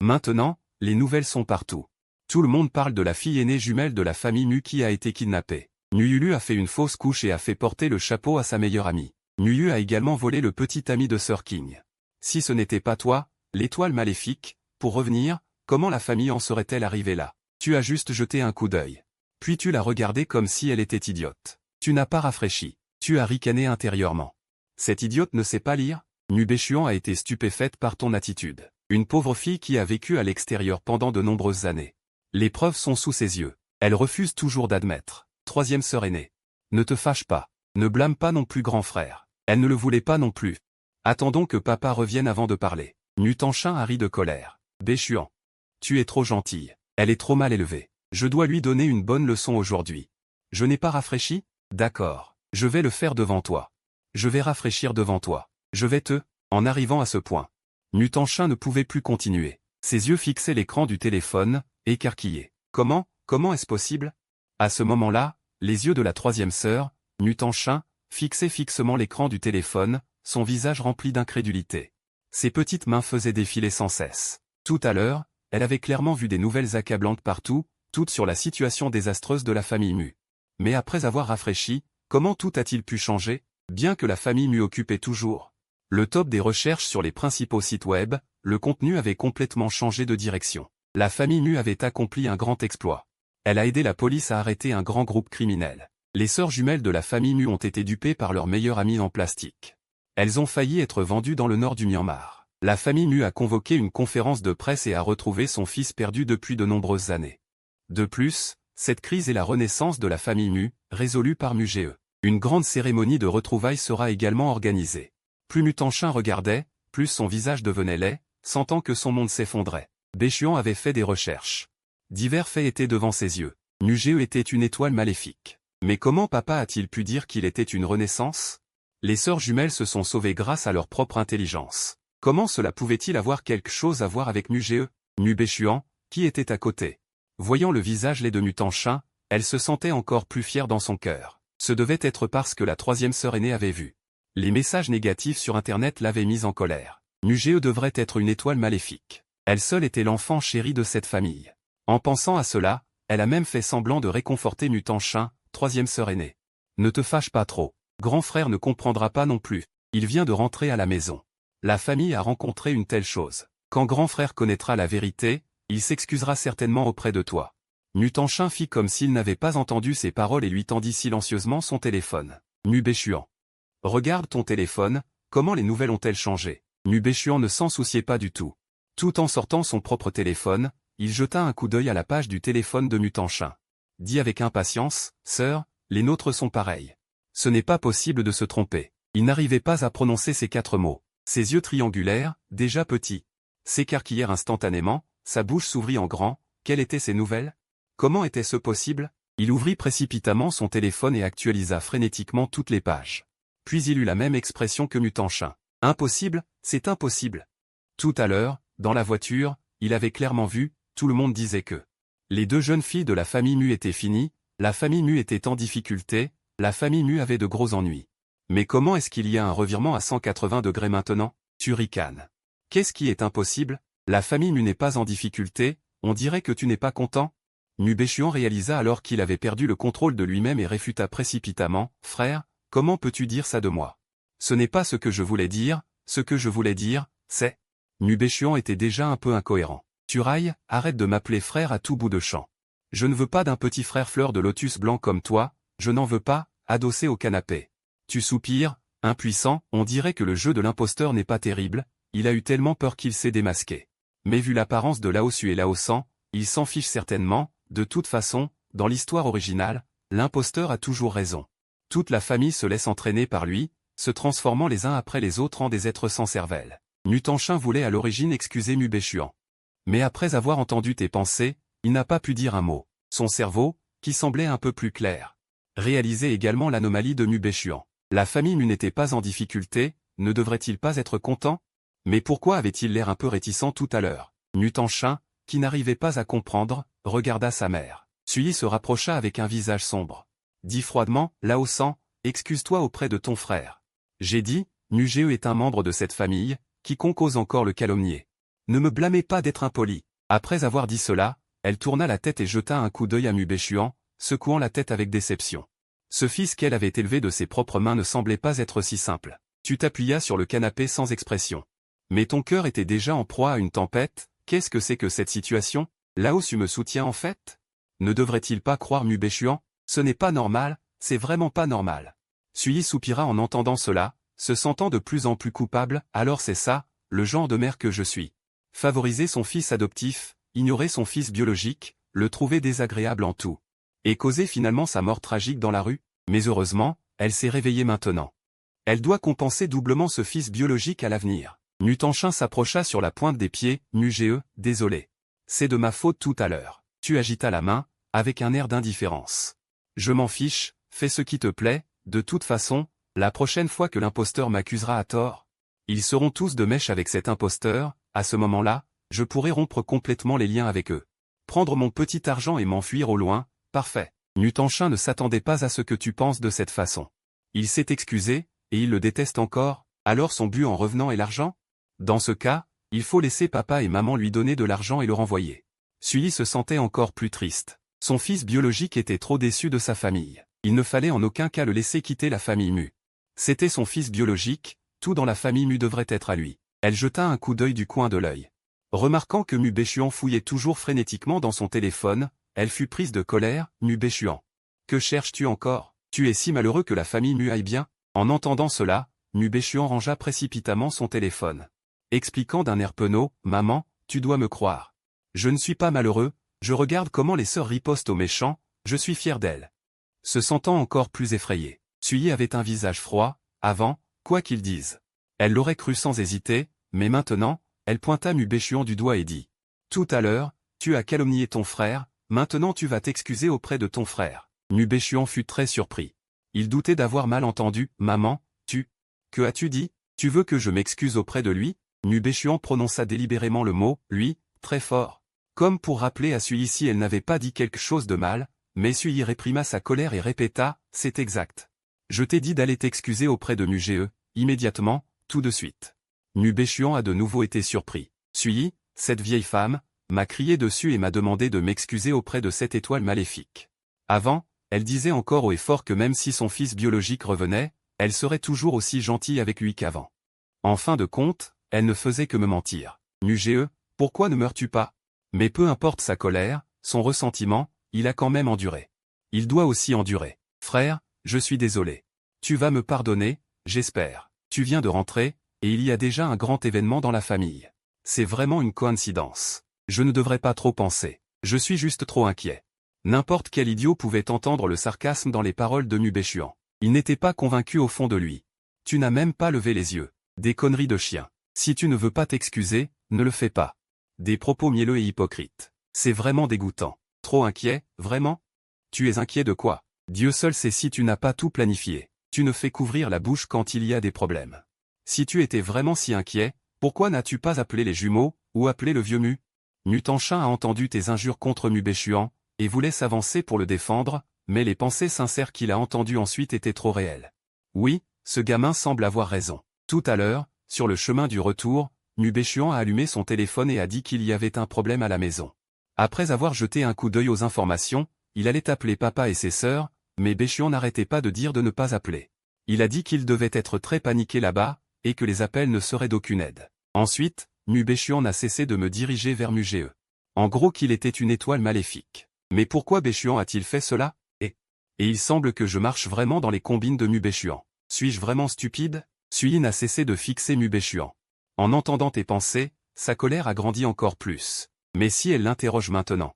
Speaker 1: Maintenant, les nouvelles sont partout. Tout le monde parle de la fille aînée jumelle de la famille Mu qui a été kidnappée. Mu Yulu a fait une fausse couche et a fait porter le chapeau à sa meilleure amie. Mu Yu a également volé le petit ami de Sir King. Si ce n'était pas toi, l'étoile maléfique, pour revenir, comment la famille en serait-elle arrivée là? Tu as juste jeté un coup d'œil. Puis tu l'as regardée comme si elle était idiote. Tu n'as pas rafraîchi. Tu as ricané intérieurement. Cette idiote ne sait pas lire? Mu Béchuan a été stupéfaite par ton attitude. Une pauvre fille qui a vécu à l'extérieur pendant de nombreuses années. Les preuves sont sous ses yeux. Elle refuse toujours d'admettre. Troisième sœur aînée. Ne te fâche pas. Ne blâme pas non plus grand frère. Elle ne le voulait pas non plus. Attendons que papa revienne avant de parler. Mu Tanchin a ri de colère. Béchuan. Tu es trop gentille. Elle est trop mal élevée. Je dois lui donner une bonne leçon aujourd'hui. Je n'ai pas rafraîchi? D'accord. Je vais le faire devant toi. Je vais rafraîchir devant toi. Je vais te... En arrivant à ce point, Mu Tanchin ne pouvait plus continuer. Ses yeux fixaient l'écran du téléphone, écarquillés. Comment est-ce possible? À ce moment-là, les yeux de la troisième sœur, Mu Tanchin, fixaient fixement l'écran du téléphone, son visage rempli d'incrédulité. Ses petites mains faisaient défiler sans cesse. Tout à l'heure, elle avait clairement vu des nouvelles accablantes partout, toutes sur la situation désastreuse de la famille Mu. Mais après avoir rafraîchi, comment tout a-t-il pu changer? Bien que la famille Mu occupait toujours le top des recherches sur les principaux sites web, le contenu avait complètement changé de direction. La famille Mu avait accompli un grand exploit. Elle a aidé la police à arrêter un grand groupe criminel. Les sœurs jumelles de la famille Mu ont été dupées par leur meilleure amie en plastique. Elles ont failli être vendues dans le nord du Myanmar. La famille Mu a convoqué une conférence de presse et a retrouvé son fils perdu depuis de nombreuses années. De plus, cette crise est la renaissance de la famille Mu, résolue par Mu Ge. Une grande cérémonie de retrouvailles sera également organisée. Plus Mu Tanchin regardait, plus son visage devenait laid, sentant que son monde s'effondrait. Béchuan avait fait des recherches. Divers faits étaient devant ses yeux. Mu Ge était une étoile maléfique. Mais comment papa a-t-il pu dire qu'il était une renaissance? Les sœurs jumelles se sont sauvées grâce à leur propre intelligence. Comment cela pouvait-il avoir quelque chose à voir avec Mu Ge? Mu Béchuan, qui était à côté. Voyant le visage laid de Mu Tanchin, elle se sentait encore plus fière dans son cœur. Ce devait être parce que la troisième sœur aînée avait vu. Les messages négatifs sur Internet l'avaient mise en colère. Mu Ge devrait être une étoile maléfique. Elle seule était l'enfant chéri de cette famille. En pensant à cela, elle a même fait semblant de réconforter Mu Tanchin, troisième sœur aînée. Ne te fâche pas trop. Grand frère ne comprendra pas non plus. Il vient de rentrer à la maison. La famille a rencontré une telle chose. Quand grand frère connaîtra la vérité, il s'excusera certainement auprès de toi. Mutanchin fit comme s'il n'avait pas entendu ces paroles et lui tendit silencieusement son téléphone. Mubéchuan. Regarde ton téléphone, comment les nouvelles ont-elles changé? Mubéchuan ne s'en souciait pas du tout. Tout en sortant son propre téléphone, il jeta un coup d'œil à la page du téléphone de Mutanchin. Dit avec impatience, « Sœur, les nôtres sont pareils. » Ce n'est pas possible de se tromper. Il n'arrivait pas à prononcer ces 4 mots. Ses yeux triangulaires, déjà petits, s'écarquillèrent instantanément, sa bouche s'ouvrit en grand. Quelles étaient ces nouvelles? Comment était-ce possible? Il ouvrit précipitamment son téléphone et actualisa frénétiquement toutes les pages. Puis il eut la même expression que Mutanchin. Impossible, c'est impossible. Tout à l'heure, dans la voiture, il avait clairement vu, tout le monde disait que les 2 jeunes filles de la famille Mu étaient finies, la famille Mu était en difficulté, la famille Mu avait de gros ennuis. Mais comment est-ce qu'il y a un revirement à 180 degrés maintenant? Tu ricanes. Qu'est-ce qui est impossible? La famille Mu n'est pas en difficulté, on dirait que tu n'es pas content? Mubéchuan réalisa alors qu'il avait perdu le contrôle de lui-même et réfuta précipitamment, « Frère, comment peux-tu dire ça de moi? Ce n'est pas ce que je voulais dire, ce que je voulais dire, c'est... » Mubéchuan était déjà un peu incohérent. « Turaille, arrête de m'appeler frère à tout bout de champ. Je ne veux pas d'un petit frère fleur de lotus blanc comme toi, je n'en veux pas, adossé au canapé. » Tu soupires, impuissant, on dirait que le jeu de l'imposteur n'est pas terrible, il a eu tellement peur qu'il s'est démasqué. Mais vu l'apparence de Laosu et Laosan, il s'en fiche certainement, de toute façon, dans l'histoire originale, l'imposteur a toujours raison. Toute la famille se laisse entraîner par lui, se transformant les uns après les autres en des êtres sans cervelle. Mutanchin voulait à l'origine excuser Mubéchuan. Mais après avoir entendu tes pensées, il n'a pas pu dire un mot. Son cerveau, qui semblait un peu plus clair, réalisait également l'anomalie de Mubéchuan. La famille Mu n'était pas en difficulté, ne devrait-il pas être content? Mais pourquoi avait-il l'air un peu réticent tout à l'heure? Mutanchin, qui n'arrivait pas à comprendre, regarda sa mère. Sully se rapprocha avec un visage sombre. Dit froidement, Laosan, excuse-toi auprès de ton frère. J'ai dit, Mugeo est un membre de cette famille, quiconque ose encore le calomnier. Ne me blâmez pas d'être impoli. Après avoir dit cela, elle tourna la tête et jeta un coup d'œil à Mubéchuan, secouant la tête avec déception. Ce fils qu'elle avait élevé de ses propres mains ne semblait pas être si simple. Tu t'appuya sur le canapé sans expression. Mais ton cœur était déjà en proie à une tempête. Qu'est-ce que c'est que cette situation? Laosu me soutient en fait? Ne devrait-il pas croire Mubéchuan? Ce n'est pas normal, c'est vraiment pas normal. Sully soupira en entendant cela, se sentant de plus en plus coupable. Alors c'est ça, le genre de mère que je suis. Favoriser son fils adoptif, ignorer son fils biologique, le trouver désagréable en tout. Et causer finalement sa mort tragique dans la rue. Mais heureusement, elle s'est réveillée maintenant. Elle doit compenser doublement ce fils biologique à l'avenir. Mutanchin s'approcha sur la pointe des pieds. Mugeo, désolé. C'est de ma faute tout à l'heure. Tu agitas la main, avec un air d'indifférence. Je m'en fiche, fais ce qui te plaît, de toute façon, la prochaine fois que l'imposteur m'accusera à tort, ils seront tous de mèche avec cet imposteur, à ce moment-là, je pourrai rompre complètement les liens avec eux. Prendre mon petit argent et m'enfuir au loin, parfait. Mutanchin ne s'attendait pas à ce que tu penses de cette façon. Il s'est excusé, et il le déteste encore, alors son but en revenant est l'argent? Dans ce cas, il faut laisser papa et maman lui donner de l'argent et le renvoyer. Sully se sentait encore plus triste. Son fils biologique était trop déçu de sa famille. Il ne fallait en aucun cas le laisser quitter la famille Mu. C'était son fils biologique, tout dans la famille Mu devrait être à lui. Elle jeta un coup d'œil du coin de l'œil. Remarquant que Mubéchuan fouillait toujours frénétiquement dans son téléphone, elle fut prise de colère. Mubéchuan. Que cherches-tu encore? Tu es si malheureux que la famille Mu aille bien? En entendant cela, Mubéchuan rangea précipitamment son téléphone. Expliquant d'un air penaud, maman, tu dois me croire. Je ne suis pas malheureux, je regarde comment les sœurs ripostent aux méchants, je suis fier d'elles. Se sentant encore plus effrayée, Sully avait un visage froid, avant, quoi qu'il dise. Elle l'aurait cru sans hésiter, mais maintenant, elle pointa Mubéchuan du doigt et dit. Tout à l'heure, tu as calomnié ton frère, maintenant tu vas t'excuser auprès de ton frère. Mubéchuan fut très surpris. Il doutait d'avoir mal entendu, maman, tu. Que as-tu dit? Tu veux que je m'excuse auprès de lui? Mubéchuan prononça délibérément le mot, lui, très fort. Comme pour rappeler à Sully si elle n'avait pas dit quelque chose de mal, mais Sully réprima sa colère et répéta, c'est exact. Je t'ai dit d'aller t'excuser auprès de Mugeo, immédiatement, tout de suite. Mubéchuan a de nouveau été surpris. Sully, cette vieille femme, m'a crié dessus et m'a demandé de m'excuser auprès de cette étoile maléfique. Avant, elle disait encore haut et fort que même si son fils biologique revenait, elle serait toujours aussi gentille avec lui qu'avant. En fin de compte, elle ne faisait que me mentir. Mugé, pourquoi ne meurs-tu pas? Mais peu importe sa colère, son ressentiment, il a quand même enduré. Il doit aussi endurer. Frère, je suis désolé. Tu vas me pardonner, j'espère. Tu viens de rentrer, et il y a déjà un grand événement dans la famille. C'est vraiment une coïncidence. Je ne devrais pas trop penser. Je suis juste trop inquiet. N'importe quel idiot pouvait entendre le sarcasme dans les paroles de Mubéchuan. Il n'était pas convaincu au fond de lui. Tu n'as même pas levé les yeux. Des conneries de chien. Si tu ne veux pas t'excuser, ne le fais pas. Des propos mielleux et hypocrites. C'est vraiment dégoûtant. Trop inquiet, vraiment? Tu es inquiet de quoi? Dieu seul sait si tu n'as pas tout planifié. Tu ne fais qu'ouvrir la bouche quand il y a des problèmes. Si tu étais vraiment si inquiet, pourquoi n'as-tu pas appelé les jumeaux, ou appelé le vieux Mu? Mutanchin a entendu tes injures contre Mubéchuan, et voulait s'avancer pour le défendre, mais les pensées sincères qu'il a entendues ensuite étaient trop réelles. Oui, ce gamin semble avoir raison. Tout à l'heure, sur le chemin du retour, Mubéchuan a allumé son téléphone et a dit qu'il y avait un problème à la maison. Après avoir jeté un coup d'œil aux informations, il allait appeler papa et ses sœurs, mais Béchuan n'arrêtait pas de dire de ne pas appeler. Il a dit qu'il devait être très paniqué là-bas, et que les appels ne seraient d'aucune aide. Ensuite, Mubéchuan n'a cessé de me diriger vers Mugé. En gros qu'il était une étoile maléfique. Mais pourquoi Béchuan a-t-il fait cela? Et il semble que je marche vraiment dans les combines de Mubéchuan. Suis-je vraiment stupide? Suyin n'a cessé de fixer Mubéchuan. En entendant tes pensées, sa colère a grandi encore plus. Mais si elle l'interroge maintenant,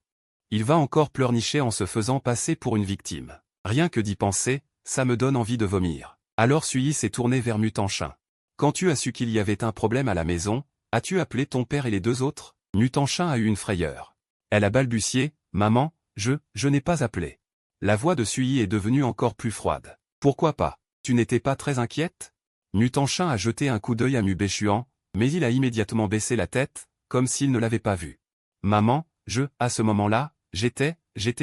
Speaker 1: il va encore pleurnicher en se faisant passer pour une victime. Rien que d'y penser, ça me donne envie de vomir. Alors Suyi s'est tourné vers Mutanchin. Quand tu as su qu'il y avait un problème à la maison, as-tu appelé ton père et les deux autres? Mutanchin a eu une frayeur. Elle a balbutié, maman, je n'ai pas appelé. La voix de Suyi est devenue encore plus froide. Pourquoi pas? Tu n'étais pas très inquiète? Mutanchin a jeté un coup d'œil à Mubéchuan, mais il a immédiatement baissé la tête, comme s'il ne l'avait pas vu. Maman, à ce moment-là, j'étais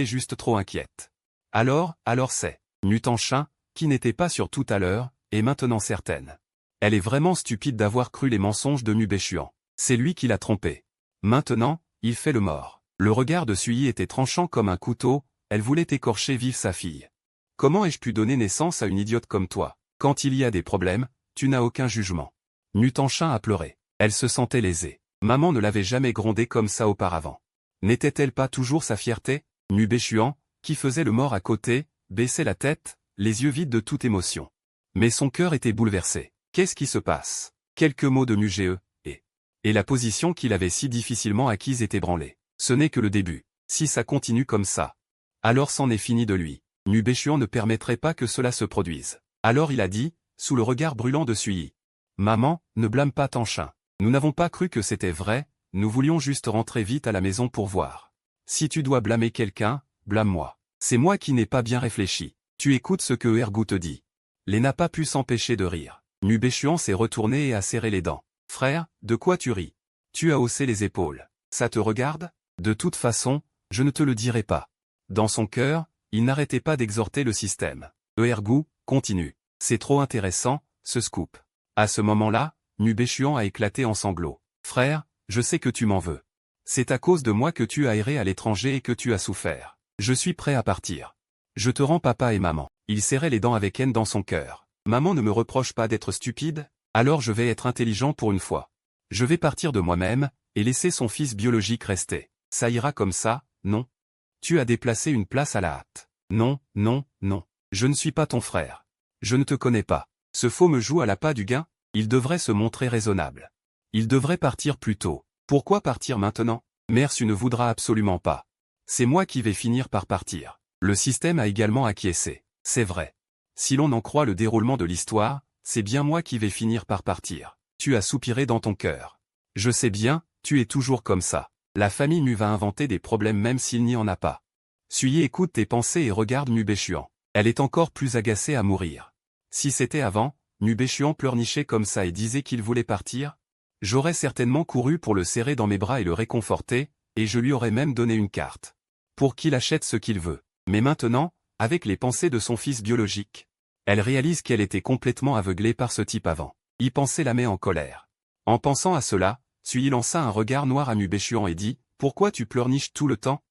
Speaker 1: juste trop inquiète. Alors c'est. Mutanchin, qui n'était pas sûre tout à l'heure, est maintenant certaine. Elle est vraiment stupide d'avoir cru les mensonges de Mubéchuan. C'est lui qui l'a trompée. Maintenant, il fait le mort. Le regard de Suyi était tranchant comme un couteau, elle voulait écorcher vive sa fille. Comment ai-je pu donner naissance à une idiote comme toi? Quand il y a des problèmes, tu n'as aucun jugement. Mutanchin a pleuré. Elle se sentait lésée. Maman ne l'avait jamais grondée comme ça auparavant. N'était-elle pas toujours sa fierté? Mubéchuan, qui faisait le mort à côté, baissait la tête, les yeux vides de toute émotion. Mais son cœur était bouleversé. Qu'est-ce qui se passe? Quelques mots de Mugé, et la position qu'il avait si difficilement acquise est ébranlée. Ce n'est que le début. Si ça continue comme ça, alors c'en est fini de lui. Mubéchuan ne permettrait pas que cela se produise. Alors il a dit, sous le regard brûlant de Suyi. Maman, ne blâme pas Tanchin. Nous n'avons pas cru que c'était vrai, nous voulions juste rentrer vite à la maison pour voir. Si tu dois blâmer quelqu'un, blâme-moi. C'est moi qui n'ai pas bien réfléchi. Tu écoutes ce que Ergu te dit. Lé n'a pas pu s'empêcher de rire. Mubéchuan s'est retourné et a serré les dents. Frère, de quoi tu ris? Tu as haussé les épaules. Ça te regarde? De toute façon, je ne te le dirai pas. Dans son cœur, il n'arrêtait pas d'exhorter le système. Ergu, continue. C'est trop intéressant, ce scoop. À ce moment-là, Mubéchuan a éclaté en sanglots. Frère, je sais que tu m'en veux. C'est à cause de moi que tu as erré à l'étranger et que tu as souffert. Je suis prêt à partir. Je te rends papa et maman. Il serrait les dents avec haine dans son cœur. Maman ne me reproche pas d'être stupide, alors je vais être intelligent pour une fois. Je vais partir de moi-même, et laisser son fils biologique rester. Ça ira comme ça, non? Tu as déplacé une place à la hâte. Non, non, non. Je ne suis pas ton frère. Je ne te connais pas. Ce faux me joue à l'appât du gain? Il devrait se montrer raisonnable. Il devrait partir plus tôt. Pourquoi partir maintenant? Mersu ne voudra absolument pas. C'est moi qui vais finir par partir. Le système a également acquiescé. C'est vrai. Si l'on en croit le déroulement de l'histoire, c'est bien moi qui vais finir par partir. Tu as soupiré dans ton cœur. Je sais bien, tu es toujours comme ça. La famille Mu va inventer des problèmes même s'il n'y en a pas. Suyi écoute tes pensées et regarde Mubéchuan. Elle est encore plus agacée à mourir. Si c'était avant, Mubéchuan pleurnichait comme ça et disait qu'il voulait partir. J'aurais certainement couru pour le serrer dans mes bras et le réconforter, et je lui aurais même donné une carte. Pour qu'il achète ce qu'il veut. Mais maintenant, avec les pensées de son fils biologique, elle réalise qu'elle était complètement aveuglée par ce type avant. Y penser la met en colère. En pensant à cela, Suyi lança un regard noir à Mubéchuan et dit, « Pourquoi tu pleurniches tout le temps?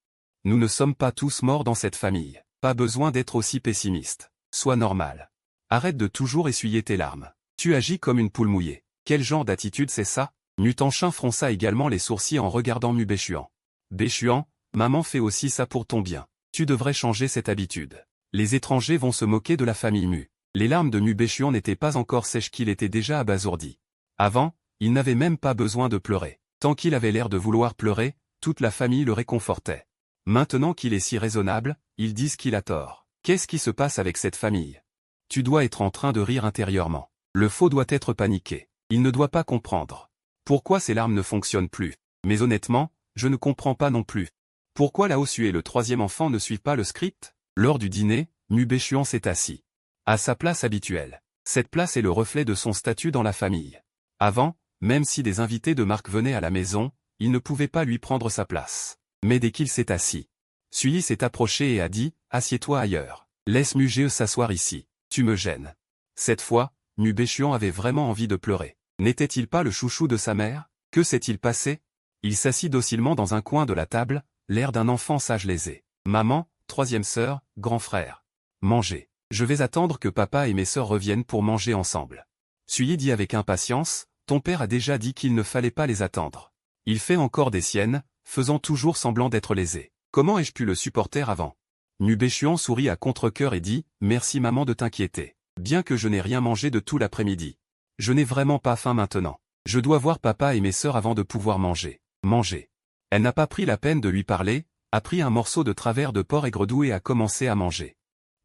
Speaker 1: Nous ne sommes pas tous morts dans cette famille. Pas besoin d'être aussi pessimiste. Sois normal. Arrête de toujours essuyer tes larmes. Tu agis comme une poule mouillée. Quel genre d'attitude c'est ça? Nutanchin fronça également les sourcils en regardant Mu Béchuan. Béchuan, maman fait aussi ça pour ton bien. Tu devrais changer cette habitude. Les étrangers vont se moquer de la famille Mu. Les larmes de Mu Béchuan n'étaient pas encore sèches qu'il était déjà abasourdi. Avant, il n'avait même pas besoin de pleurer. Tant qu'il avait l'air de vouloir pleurer, toute la famille le réconfortait. Maintenant qu'il est si raisonnable, ils disent qu'il a tort. Qu'est-ce qui se passe avec cette famille? Tu dois être en train de rire intérieurement. Le faux doit être paniqué. Il ne doit pas comprendre. Pourquoi ces larmes ne fonctionnent plus? Mais honnêtement, je ne comprends pas non plus. Pourquoi Laosu et le troisième enfant ne suivent pas le script? Lors du dîner, Mu Béchuan s'est assis. À sa place habituelle. Cette place est le reflet de son statut dans la famille. Avant, même si des invités de marque venaient à la maison, ils ne pouvaient pas lui prendre sa place. Mais dès qu'il s'est assis, Sui s'est approché et a dit « Assieds-toi ailleurs. Laisse Mu Ge s'asseoir ici. Tu me gênes. » Cette fois, Mu Béchuan avait vraiment envie de pleurer. N'était-il pas le chouchou de sa mère? Que s'est-il passé? Il s'assit docilement dans un coin de la table, l'air d'un enfant sage lésé. Maman, troisième sœur, grand frère. Mangez. Je vais attendre que papa et mes sœurs reviennent pour manger ensemble. Sui dit avec impatience, ton père a déjà dit qu'il ne fallait pas les attendre. Il fait encore des siennes, faisant toujours semblant d'être lésé. Comment ai-je pu le supporter avant? Mu Béchuan sourit à contre-cœur et dit, merci maman de t'inquiéter. Bien que je n'ai rien mangé de tout l'après-midi. Je n'ai vraiment pas faim maintenant. Je dois voir papa et mes sœurs avant de pouvoir manger. Manger. Elle n'a pas pris la peine de lui parler, a pris un morceau de travers de porc aigre-doux et a commencé à manger.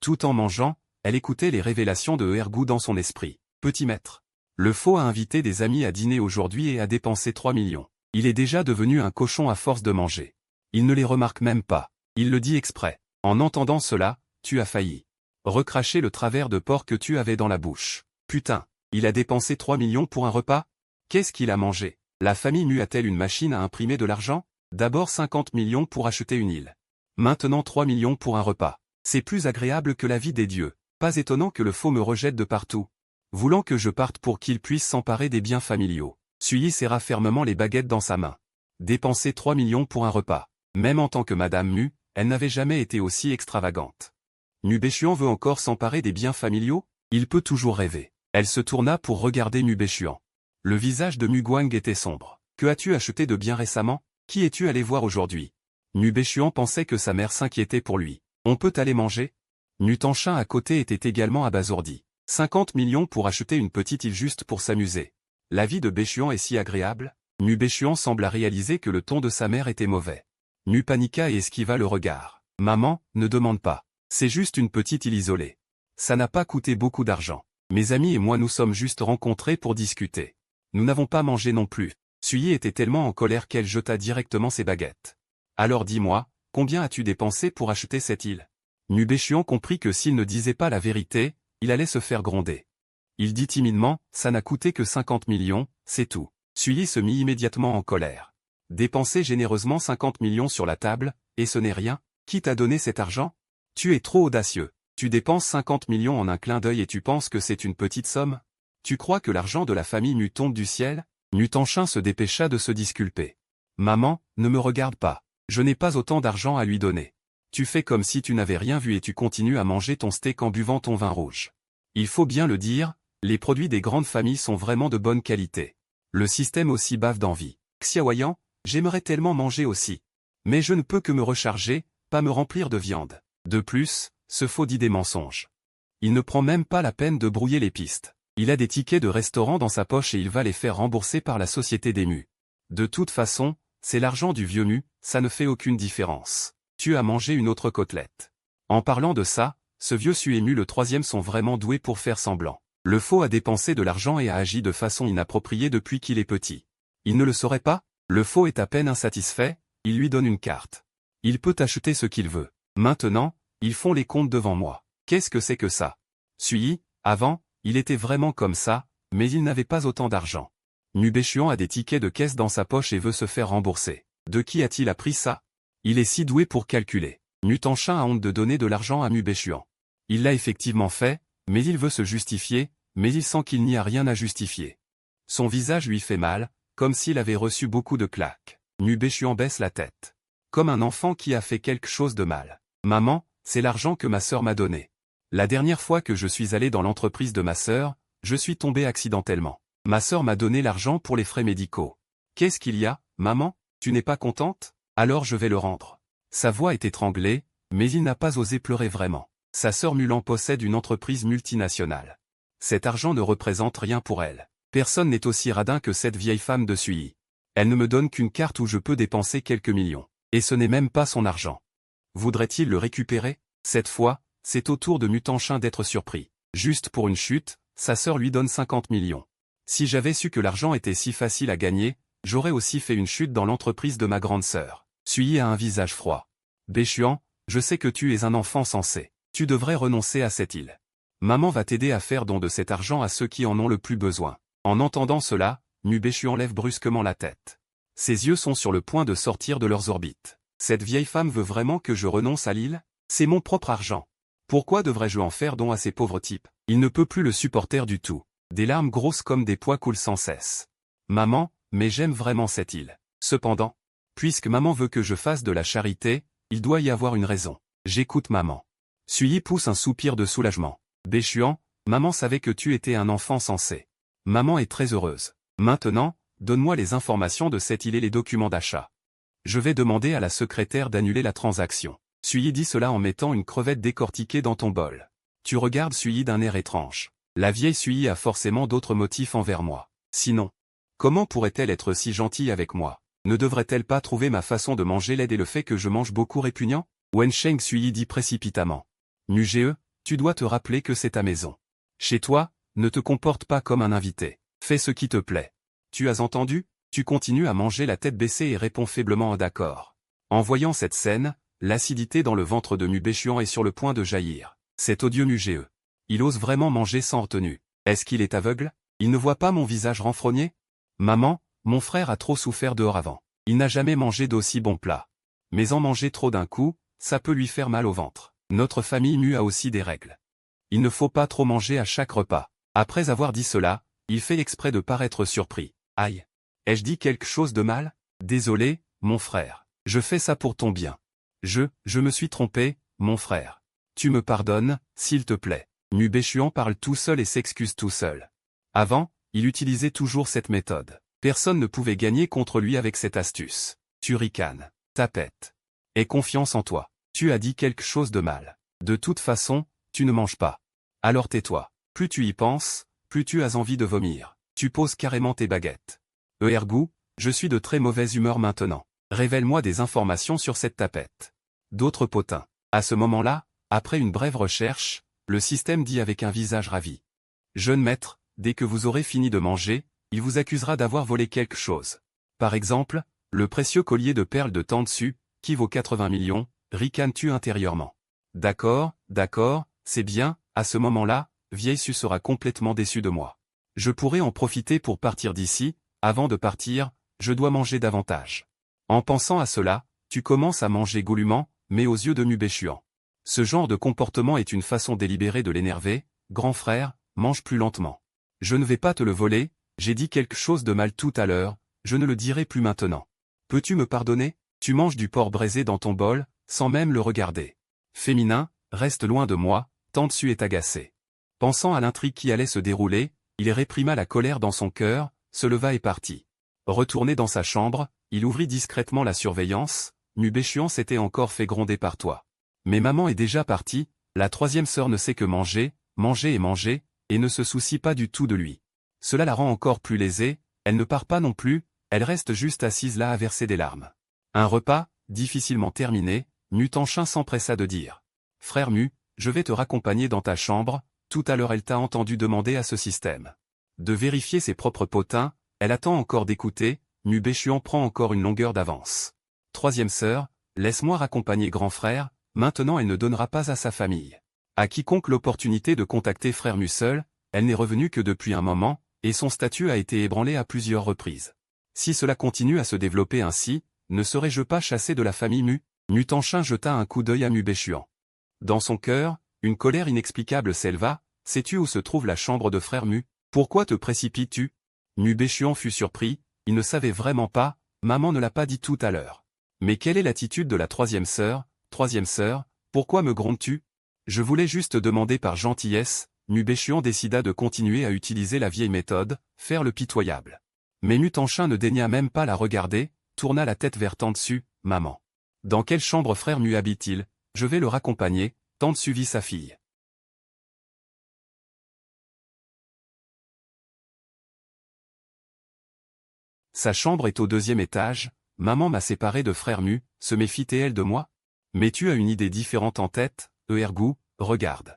Speaker 1: Tout en mangeant, elle écoutait les révélations de Ergou dans son esprit. Petit maître. Le faux a invité des amis à dîner aujourd'hui et a dépensé 3 millions. Il est déjà devenu un cochon à force de manger. Il ne les remarque même pas. Il le dit exprès. En entendant cela, tu as failli recracher le travers de porc que tu avais dans la bouche. Putain, il a dépensé 3 millions pour un repas? Qu'est-ce qu'il a mangé? La famille Mu a-t-elle une machine à imprimer de l'argent? D'abord 50 millions pour acheter une île. Maintenant 3 millions pour un repas. C'est plus agréable que la vie des dieux. Pas étonnant que le faux me rejette de partout. Voulant que je parte pour qu'il puisse s'emparer des biens familiaux. Sui serra fermement les baguettes dans sa main. Dépenser 3 millions pour un repas. Même en tant que Madame Mu, elle n'avait jamais été aussi extravagante. Mu Béchuan veut encore s'emparer des biens familiaux? Il peut toujours rêver. Elle se tourna pour regarder Mu Béchuan. Le visage de Mu Guang était sombre. Que as-tu acheté de bien récemment? Qui es-tu allé voir aujourd'hui? Mu Béchuan pensait que sa mère s'inquiétait pour lui. On peut aller manger? Nutanchin à côté était également abasourdi. 50 millions pour acheter une petite île juste pour s'amuser. La vie de Béchuan est si agréable? Mu Béchuan sembla réaliser que le ton de sa mère était mauvais. Mu paniqua et esquiva le regard. Maman, ne demande pas. C'est juste une petite île isolée. Ça n'a pas coûté beaucoup d'argent. Mes amis et moi nous sommes juste rencontrés pour discuter. Nous n'avons pas mangé non plus. Sui était tellement en colère qu'elle jeta directement ses baguettes. Alors dis-moi, combien as-tu dépensé pour acheter cette île? Mu Béchuan comprit que s'il ne disait pas la vérité, il allait se faire gronder. Il dit timidement, ça n'a coûté que 50 millions, c'est tout. Sui se mit immédiatement en colère. Dépenser généreusement 50 millions sur la table, et ce n'est rien? Qui t'a donné cet argent? Tu es trop audacieux. Tu dépenses 50 millions en un clin d'œil et tu penses que c'est une petite somme? Tu crois que l'argent de la famille Mu tombe du ciel? Nutanchin se dépêcha de se disculper. Maman, ne me regarde pas. Je n'ai pas autant d'argent à lui donner. Tu fais comme si tu n'avais rien vu et tu continues à manger ton steak en buvant ton vin rouge. Il faut bien le dire, les produits des grandes familles sont vraiment de bonne qualité. Le système aussi bave d'envie. Xiaoyan, j'aimerais tellement manger aussi. Mais je ne peux que me recharger, pas me remplir de viande. De plus, ce faux dit des mensonges. Il ne prend même pas la peine de brouiller les pistes. Il a des tickets de restaurant dans sa poche et il va les faire rembourser par la société des Mu. De toute façon, c'est l'argent du vieux Mu, ça ne fait aucune différence. Tu as mangé une autre côtelette. En parlant de ça, ce vieux Su et Mu le troisième sont vraiment doués pour faire semblant. Le faux a dépensé de l'argent et a agi de façon inappropriée depuis qu'il est petit. Il ne le saurait pas? Le faux est à peine insatisfait, il lui donne une carte. Il peut acheter ce qu'il veut. Maintenant, ils font les comptes devant moi. Qu'est-ce que c'est que ça? Sui, avant, il était vraiment comme ça, mais il n'avait pas autant d'argent. Mu Béchuan a des tickets de caisse dans sa poche et veut se faire rembourser. De qui a-t-il appris ça? Il est si doué pour calculer. Nutanchin a honte de donner de l'argent à Mu Béchuan. Il l'a effectivement fait, mais il veut se justifier, mais il sent qu'il n'y a rien à justifier. Son visage lui fait mal, comme s'il avait reçu beaucoup de claques. Mu Béchuan baisse la tête. Comme un enfant qui a fait quelque chose de mal. Maman, c'est l'argent que ma sœur m'a donné. La dernière fois que je suis allé dans l'entreprise de ma sœur, je suis tombé accidentellement. Ma sœur m'a donné l'argent pour les frais médicaux. Qu'est-ce qu'il y a, maman? Tu n'es pas contente? Alors je vais le rendre. Sa voix est étranglée, mais il n'a pas osé pleurer vraiment. Sa sœur Mulan possède une entreprise multinationale. Cet argent ne représente rien pour elle. Personne n'est aussi radin que cette vieille femme de Sully. Elle ne me donne qu'une carte où je peux dépenser quelques millions. Et ce n'est même pas son argent. Voudrait-il le récupérer? Cette fois, c'est au tour de Mutanchin d'être surpris. Juste pour une chute, sa sœur lui donne 50 millions. Si j'avais su que l'argent était si facile à gagner, j'aurais aussi fait une chute dans l'entreprise de ma grande sœur. Sully a un visage froid. Béchuan, je sais que tu es un enfant sensé. Tu devrais renoncer à cette île. Maman va t'aider à faire don de cet argent à ceux qui en ont le plus besoin. En entendant cela, Béchuan lève brusquement la tête. Ses yeux sont sur le point de sortir de leurs orbites. Cette vieille femme veut vraiment que je renonce à l'île? C'est mon propre argent. Pourquoi devrais-je en faire don à ces pauvres types? Il ne peut plus le supporter du tout. Des larmes grosses comme des pois coulent sans cesse. Maman, mais j'aime vraiment cette île. Cependant, puisque maman veut que je fasse de la charité, il doit y avoir une raison. J'écoute maman. Sully pousse un soupir de soulagement. Béchuan, maman savait que tu étais un enfant sensé. Maman est très heureuse. Maintenant, donne-moi les informations de cette île et les documents d'achat. Je vais demander à la secrétaire d'annuler la transaction. Sully dit cela en mettant une crevette décortiquée dans ton bol. Tu regardes Sully d'un air étrange. La vieille Sully a forcément d'autres motifs envers moi. Sinon, comment pourrait-elle être si gentille avec moi? Ne devrait-elle pas trouver ma façon de manger laide et le fait que je mange beaucoup répugnant? Wensheng Sully dit précipitamment. Nuge, tu dois te rappeler que c'est ta maison. Chez toi, ne te comporte pas comme un invité. Fais ce qui te plaît. Tu as entendu? Tu continues à manger la tête baissée et réponds faiblement d'accord. En voyant cette scène, l'acidité dans le ventre de Béchuan est sur le point de jaillir. Cet odieux Nuge. Il ose vraiment manger sans retenue. Est-ce qu'il est aveugle? Il ne voit pas mon visage renfrogné? Maman, mon frère a trop souffert dehors avant. Il n'a jamais mangé d'aussi bons plats. Mais en manger trop d'un coup, ça peut lui faire mal au ventre. Notre famille Mu a aussi des règles. Il ne faut pas trop manger à chaque repas. Après avoir dit cela, il fait exprès de paraître surpris. Aïe. Ai-je dit quelque chose de mal? Désolé, mon frère. Je fais ça pour ton bien. Je me suis trompé, mon frère. Tu me pardonnes, s'il te plaît. Béchuan parle tout seul et s'excuse tout seul. Avant, il utilisait toujours cette méthode. Personne ne pouvait gagner contre lui avec cette astuce. Tu ricanes. Tapette. Aie confiance en toi. Tu as dit quelque chose de mal. De toute façon, tu ne manges pas. Alors tais-toi. Plus tu y penses, plus tu as envie de vomir. Tu poses carrément tes baguettes. Ergou, je suis de très mauvaise humeur maintenant. Révèle-moi des informations sur cette tapette. D'autres potins. À ce moment-là, après une brève recherche, le système dit avec un visage ravi. Jeune maître, dès que vous aurez fini de manger, il vous accusera d'avoir volé quelque chose. Par exemple, le précieux collier de perles de Tantsu, qui vaut 80 millions, ricanes-tu intérieurement. D'accord, c'est bien, à ce moment-là, vieille Su sera complètement déçue de moi. Je pourrais en profiter pour partir d'ici, avant de partir, je dois manger davantage. En pensant à cela, tu commences à manger goulûment, mais aux yeux de Béchuan. Ce genre de comportement est une façon délibérée de l'énerver. Grand frère, mange plus lentement. Je ne vais pas te le voler, j'ai dit quelque chose de mal tout à l'heure, je ne le dirai plus maintenant. Peux-tu me pardonner? Tu manges du porc braisé dans ton bol, sans même le regarder. Féminin, reste loin de moi, Tantsu est agacé. Pensant à l'intrigue qui allait se dérouler, il réprima la colère dans son cœur, se leva et partit. Retourné dans sa chambre, il ouvrit discrètement la surveillance. Béchuan s'était encore fait gronder par toi. Mais maman est déjà partie, la troisième sœur ne sait que manger, et ne se soucie pas du tout de lui. Cela la rend encore plus lésée, elle ne part pas non plus, elle reste juste assise là à verser des larmes. Un repas, difficilement terminé, Mutanchin s'empressa de dire. Frère Mu, je vais te raccompagner dans ta chambre, tout à l'heure elle t'a entendu demander à ce système de vérifier ses propres potins, elle attend encore d'écouter, Béchuan prend encore une longueur d'avance. Troisième sœur, laisse-moi raccompagner grand frère, maintenant elle ne donnera pas à sa famille. À quiconque l'opportunité de contacter frère Mu seul, elle n'est revenue que depuis un moment, et son statut a été ébranlé à plusieurs reprises. Si cela continue à se développer ainsi, ne serais-je pas chassé de la famille Mu? Mutanchin jeta un coup d'œil à Béchuan. Dans son cœur, une colère inexplicable s'éleva. Sais-tu où se trouve la chambre de frère Mu? Pourquoi te précipites-tu? Béchuan fut surpris, il ne savait vraiment pas, maman ne l'a pas dit tout à l'heure. Mais quelle est l'attitude de la troisième sœur? Troisième sœur, pourquoi me grondes-tu? Je voulais juste demander par gentillesse. Béchuan décida de continuer à utiliser la vieille méthode, faire le pitoyable. Mais Mutanchin ne daigna même pas la regarder, tourna la tête vers Tantsu, « Maman. Dans quelle chambre frère Mu habite-t-il? Je vais le raccompagner. » Tantsu suivit sa fille. Sa chambre est au 2e étage. Maman m'a séparé de frère Mu, se méfie-t-elle de moi? Mais tu as une idée différente en tête, Ergou, regarde.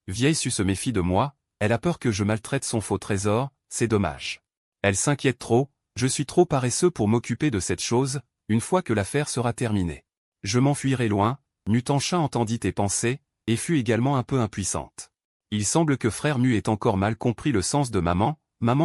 Speaker 1: Vieille Su se méfie de moi, elle a peur que je maltraite son faux trésor, c'est dommage. Elle s'inquiète trop, je suis trop paresseux pour m'occuper de cette chose, une fois que l'affaire sera terminée. Je m'enfuirai loin. Mutanchin entendit tes pensées, et fut également un peu impuissante. Il semble que frère Mu ait encore mal compris le sens de maman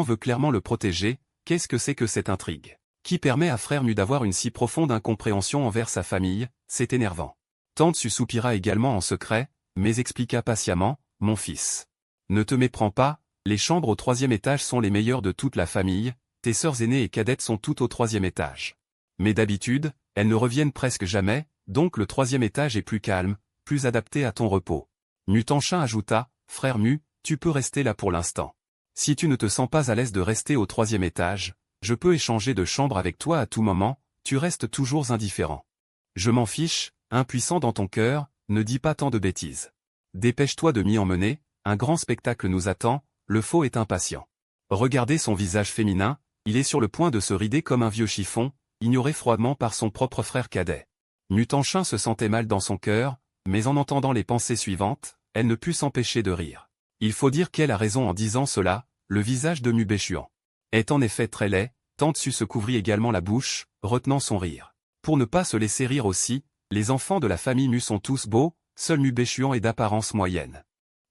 Speaker 1: veut clairement le protéger. Qu'est-ce que c'est que cette intrigue qui permet à frère Mu d'avoir une si profonde incompréhension envers sa famille? C'est énervant. Tantsu soupira également en secret, mais expliqua patiemment, mon fils. Ne te méprends pas, les chambres au 3e étage sont les meilleures de toute la famille, tes sœurs aînées et cadettes sont toutes au 3e étage. Mais d'habitude, elles ne reviennent presque jamais, donc le 3e étage est plus calme, plus adapté à ton repos. Mutanchin ajouta, frère Mu, tu peux rester là pour l'instant. Si tu ne te sens pas à l'aise de rester au 3e étage, je peux échanger de chambre avec toi à tout moment, tu restes toujours indifférent. Je m'en fiche, impuissant dans ton cœur, ne dis pas tant de bêtises. Dépêche-toi de m'y emmener, un grand spectacle nous attend, le faux est impatient. Regardez son visage féminin, il est sur le point de se rider comme un vieux chiffon, ignoré froidement par son propre frère cadet. Mutanchin se sentait mal dans son cœur, mais en entendant les pensées suivantes, elle ne put s'empêcher de rire. Il faut dire qu'elle a raison en disant cela, le visage de Mu Béchuan est en effet très laid. Tantsu se couvrit également la bouche, retenant son rire. Pour ne pas se laisser rire aussi, les enfants de la famille Mu sont tous beaux, seul Mu Béchuan est d'apparence moyenne.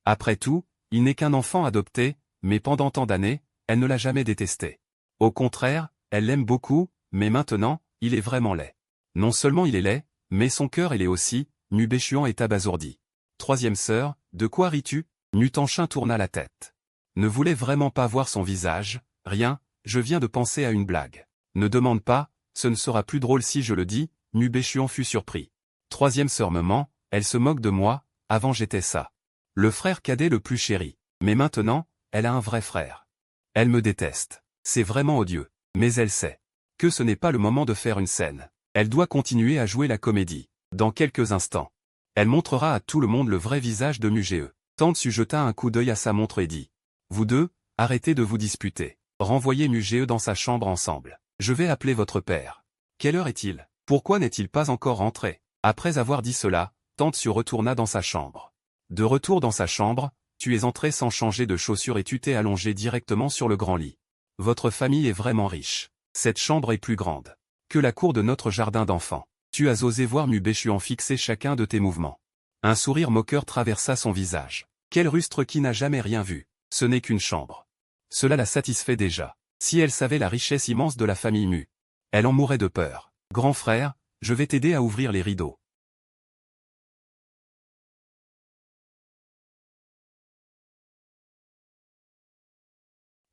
Speaker 1: Après tout, il n'est qu'un enfant adopté, mais pendant tant d'années, elle ne l'a jamais détesté. Au contraire, elle l'aime beaucoup, mais maintenant, il est vraiment laid. Non seulement il est laid, mais son cœur l'est aussi. Mu Béchuan est abasourdi. Troisième sœur, de quoi ris-tu? Mutanchin tourna la tête. Ne voulait vraiment pas voir son visage, rien, je viens de penser à une blague. Ne demande pas, ce ne sera plus drôle si je le dis. Mu Béchuan fut surpris. Troisième sœur me ment, elle se moque de moi, avant j'étais ça. Le frère cadet le plus chéri. Mais maintenant, elle a un vrai frère. Elle me déteste. C'est vraiment odieux. Mais elle sait que ce n'est pas le moment de faire une scène. Elle doit continuer à jouer la comédie. Dans quelques instants, elle montrera à tout le monde le vrai visage de Mugé. Tantsu jeta un coup d'œil à sa montre et dit. Vous deux, arrêtez de vous disputer. Renvoyez Mugé dans sa chambre ensemble. Je vais appeler votre père. Quelle heure est-il? Pourquoi n'est-il pas encore rentré? Après avoir dit cela, Tantsu retourna dans sa chambre. De retour dans sa chambre, tu es entré sans changer de chaussures et tu t'es allongé directement sur le grand lit. Votre famille est vraiment riche. Cette chambre est plus grande que la cour de notre jardin d'enfants. Tu as osé voir Mu Béchuan fixer chacun de tes mouvements. Un sourire moqueur traversa son visage. Quel rustre qui n'a jamais rien vu. Ce n'est qu'une chambre. Cela la satisfait déjà. Si elle savait la richesse immense de la famille Mu, elle en mourait de peur. Grand frère, je vais t'aider à ouvrir les rideaux.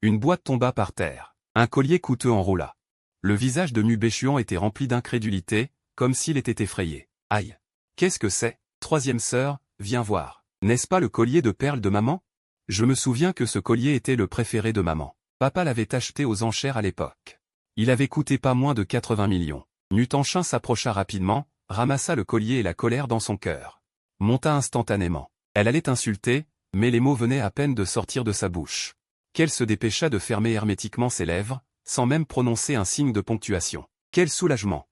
Speaker 1: Une boîte tomba par terre. Un collier coûteux enroula. Le visage de Mu Béchuan était rempli d'incrédulité, comme s'il était effrayé. Aïe! Qu'est-ce que c'est? Troisième sœur, viens voir. N'est-ce pas le collier de perles de maman? Je me souviens que ce collier était le préféré de maman. Papa l'avait acheté aux enchères à l'époque. Il avait coûté pas moins de 80 millions. Mutanchin s'approcha rapidement, ramassa le collier et la colère dans son cœur monta instantanément. Elle allait insulter, mais les mots venaient à peine de sortir de sa bouche. Qu'elle se dépêcha de fermer hermétiquement ses lèvres, sans même prononcer un signe de ponctuation. Quel soulagement!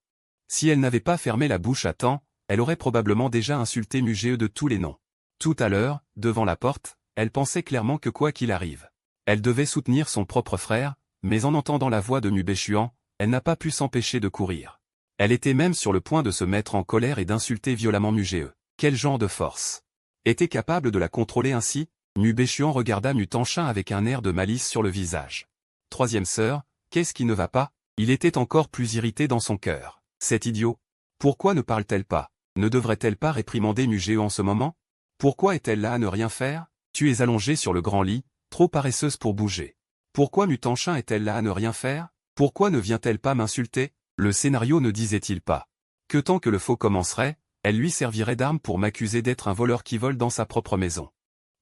Speaker 1: Si elle n'avait pas fermé la bouche à temps, elle aurait probablement déjà insulté Mugé de tous les noms. Tout à l'heure, devant la porte, elle pensait clairement que quoi qu'il arrive, elle devait soutenir son propre frère, mais en entendant la voix de Mu Béchuan, elle n'a pas pu s'empêcher de courir. Elle était même sur le point de se mettre en colère et d'insulter violemment Mugé. Quel genre de force était capable de la contrôler ainsi? Mu Béchuan regarda Mutanchin avec un air de malice sur le visage. Troisième sœur, qu'est-ce qui ne va pas? Il était encore plus irrité dans son cœur. Cet idiot. Pourquoi ne parle-t-elle pas? Ne devrait-elle pas réprimander Mugé en ce moment? Pourquoi est-elle là à ne rien faire? Tu es allongée sur le grand lit, trop paresseuse pour bouger. Pourquoi Mutanchin est-elle là à ne rien faire? Pourquoi ne vient-elle pas m'insulter? Le scénario ne disait-il pas que tant que le faux commencerait, elle lui servirait d'arme pour m'accuser d'être un voleur qui vole dans sa propre maison?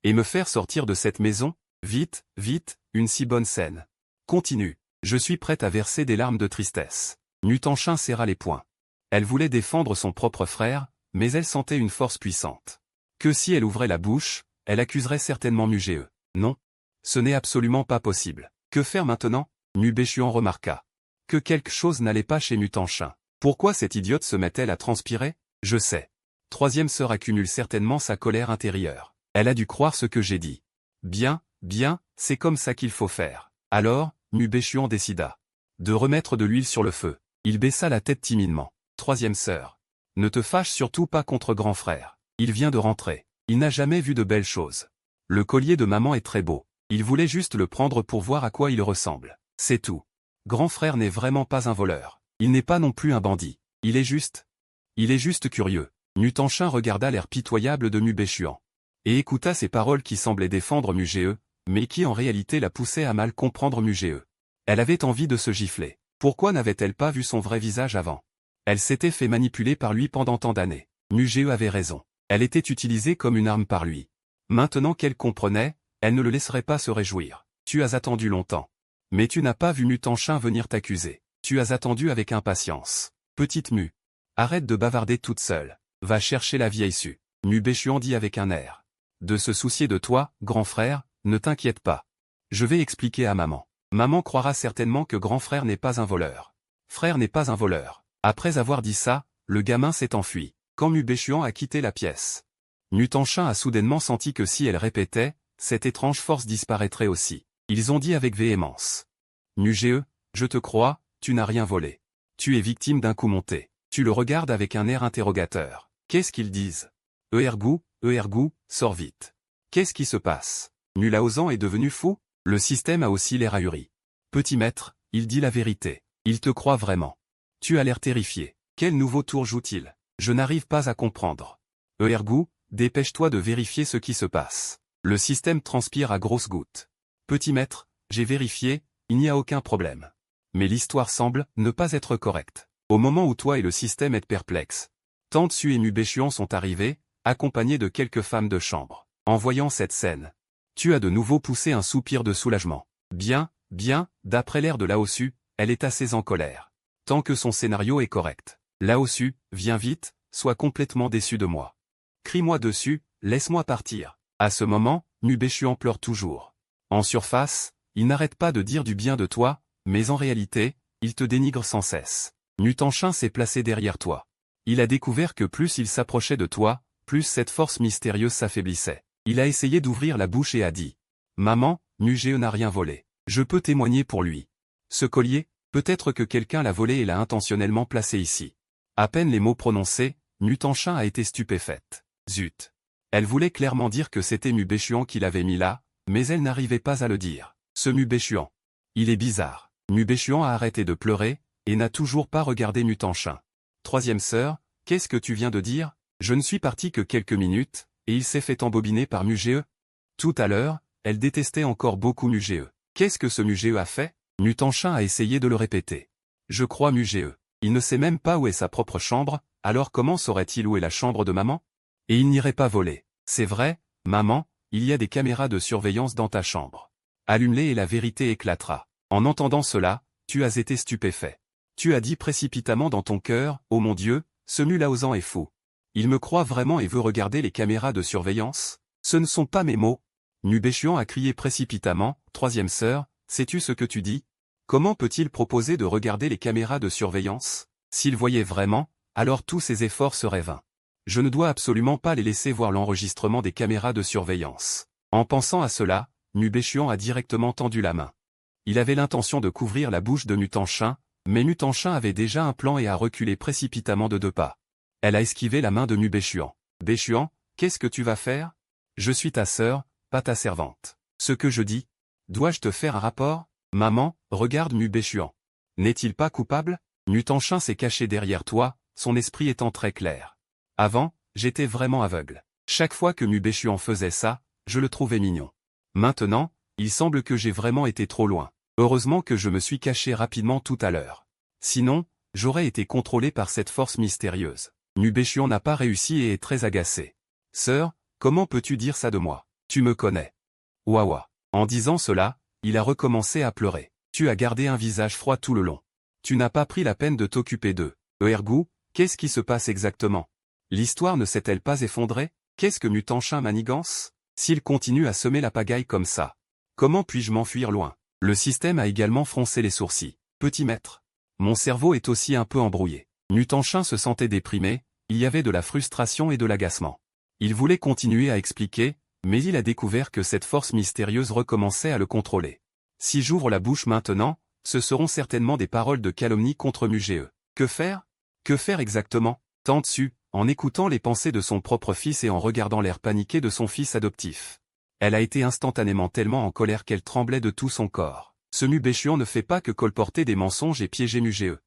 Speaker 1: Et me faire sortir de cette maison? Vite, vite, une si bonne scène. Continue. Je suis prête à verser des larmes de tristesse. Mutanchin serra les poings. Elle voulait défendre son propre frère, mais elle sentait une force puissante. Que si elle ouvrait la bouche, elle accuserait certainement Mugéeux. Non. Ce n'est absolument pas possible. Que faire maintenant? Mubéchuan remarqua. Que quelque chose n'allait pas chez Mutanchin. Pourquoi cette idiote se met-elle à transpirer? Je sais. Troisième sœur accumule certainement sa colère intérieure. Elle a dû croire ce que j'ai dit. Bien, bien, c'est comme ça qu'il faut faire. Alors, Mubéchuan décida de remettre de l'huile sur le feu. Il baissa la tête timidement. Troisième sœur. Ne te fâche surtout pas contre grand frère. Il vient de rentrer. Il n'a jamais vu de belles choses. Le collier de maman est très beau. Il voulait juste le prendre pour voir à quoi il ressemble. C'est tout. Grand frère n'est vraiment pas un voleur. Il n'est pas non plus un bandit. Il est juste curieux. Mutanchin regarda l'air pitoyable de Mubéchuan. Et écouta ces paroles qui semblaient défendre Mugéeux, mais qui en réalité la poussaient à mal comprendre Mugéeux. Elle avait envie de se gifler. Pourquoi n'avait-elle pas vu son vrai visage avant? Elle s'était fait manipuler par lui pendant tant d'années. Mugéeux avait raison. Elle était utilisée comme une arme par lui. Maintenant qu'elle comprenait, elle ne le laisserait pas se réjouir. Tu as attendu longtemps. Mais tu n'as pas vu Mutanchin venir t'accuser. Tu as attendu avec impatience. Petite Mu. Arrête de bavarder toute seule. Va chercher la vieille Su. Mubéchuan dit avec un air. De se soucier de toi, grand frère, ne t'inquiète pas. Je vais expliquer à maman. Maman croira certainement que grand frère n'est pas un voleur. Frère n'est pas un voleur. Après avoir dit ça, le gamin s'est enfui. Quand Mubéchuan a quitté la pièce, Mutanchin a soudainement senti que si elle répétait, cette étrange force disparaîtrait aussi. Ils ont dit avec véhémence. Mugéeux, je te crois, tu n'as rien volé. Tu es victime d'un coup monté. Tu le regardes avec un air interrogateur. Qu'est-ce qu'ils disent? Ergou, sors vite. Qu'est-ce qui se passe? Mulaozan est devenu fou? Le système a aussi l'air ahuri. Petit maître, il dit la vérité. Il te croit vraiment. Tu as l'air terrifié. Quel nouveau tour joue-t-il? Je n'arrive pas à comprendre. Ergou, dépêche-toi de vérifier ce qui se passe. Le système transpire à grosses gouttes. Petit maître, j'ai vérifié, il n'y a aucun problème. Mais l'histoire semble ne pas être correcte. Au moment où toi et le système êtes perplexes, Tante Su et Mubéchuan sont arrivés, accompagnés de quelques femmes de chambre. En voyant cette scène, tu as de nouveau poussé un soupir de soulagement. Bien, d'après l'air de Lao Su, elle est assez en colère. Tant que son scénario est correct. Lao Su, viens vite, sois complètement déçu de moi. Crie-moi dessus, laisse-moi partir. À ce moment, Mubéchuan pleure toujours. En surface, il n'arrête pas de dire du bien de toi, mais en réalité, il te dénigre sans cesse. Mutanchin s'est placé derrière toi. Il a découvert que plus il s'approchait de toi, plus cette force mystérieuse s'affaiblissait. Il a essayé d'ouvrir la bouche et a dit. Maman, Mugéeux n'a rien volé. Je peux témoigner pour lui. Ce collier, peut-être que quelqu'un l'a volé et l'a intentionnellement placé ici. À peine les mots prononcés, Mutanchin a été stupéfaite. Zut. Elle voulait clairement dire que c'était Mubéchuan qui l'avait mis là, mais elle n'arrivait pas à le dire. Ce Mubéchuan. Il est bizarre. Mubéchuan a arrêté de pleurer, et n'a toujours pas regardé Mutanchin. Troisième sœur, qu'est-ce que tu viens de dire? Je ne suis parti que quelques minutes, et il s'est fait embobiner par Mugéeux. Tout à l'heure, elle détestait encore beaucoup Mugéeux. Qu'est-ce que ce Mugéeux a fait? Mutanchin a essayé de le répéter. Je crois Mugéeux. Il ne sait même pas où est sa propre chambre, alors comment saurait-il où est la chambre de maman? Et il n'irait pas voler. C'est vrai, maman, il y a des caméras de surveillance dans ta chambre. Allume-les et la vérité éclatera. En entendant cela, tu as été stupéfait. Tu as dit précipitamment dans ton cœur, oh mon Dieu, ce Mulaozan est fou. Il me croit vraiment et veut regarder les caméras de surveillance? Ce ne sont pas mes mots. Mubéchuan a crié précipitamment, troisième sœur, sais-tu ce que tu dis? Comment peut-il proposer de regarder les caméras de surveillance? S'il voyait vraiment, alors tous ses efforts seraient vains. Je ne dois absolument pas les laisser voir l'enregistrement des caméras de surveillance. En pensant à cela, Mubéchuan a directement tendu la main. Il avait l'intention de couvrir la bouche de Mutanchin, mais Mutanchin avait déjà un plan et a reculé précipitamment de 2 pas. Elle a esquivé la main de Mubéchuan. Béchuan, qu'est-ce que tu vas faire? Je suis ta sœur, pas ta servante. Ce que je dis? Dois-je te faire un rapport? Maman, regarde Mubéchuan. N'est-il pas coupable? Mutanchin s'est caché derrière toi, son esprit étant très clair. Avant, j'étais vraiment aveugle. Chaque fois que Mubéchuan faisait ça, je le trouvais mignon. Maintenant, il semble que j'ai vraiment été trop loin. Heureusement que je me suis caché rapidement tout à l'heure. Sinon, j'aurais été contrôlé par cette force mystérieuse. Mubéchuan n'a pas réussi et est très agacé. Sœur, comment peux-tu dire ça de moi? Tu me connais. Waouh. En disant cela, il a recommencé à pleurer. Tu as gardé un visage froid tout le long. Tu n'as pas pris la peine de t'occuper d'eux. Ergo, qu'est-ce qui se passe exactement? L'histoire ne s'est-elle pas effondrée? Qu'est-ce que Mutanchun manigance? S'il continue à semer la pagaille comme ça, comment puis-je m'enfuir loin? Le système a également froncé les sourcils. Petit maître. Mon cerveau est aussi un peu embrouillé. Mutanchun se sentait déprimé, il y avait de la frustration et de l'agacement. Il voulait continuer à expliquer, mais il a découvert que cette force mystérieuse recommençait à le contrôler. Si j'ouvre la bouche maintenant, ce seront certainement des paroles de calomnie contre Mugee. Que faire? Que faire exactement? Tantsu, en écoutant les pensées de son propre fils et en regardant l'air paniqué de son fils adoptif. Elle a été instantanément tellement en colère qu'elle tremblait de tout son corps. Ce Mubéchuan ne fait pas que colporter des mensonges et piéger Mugee.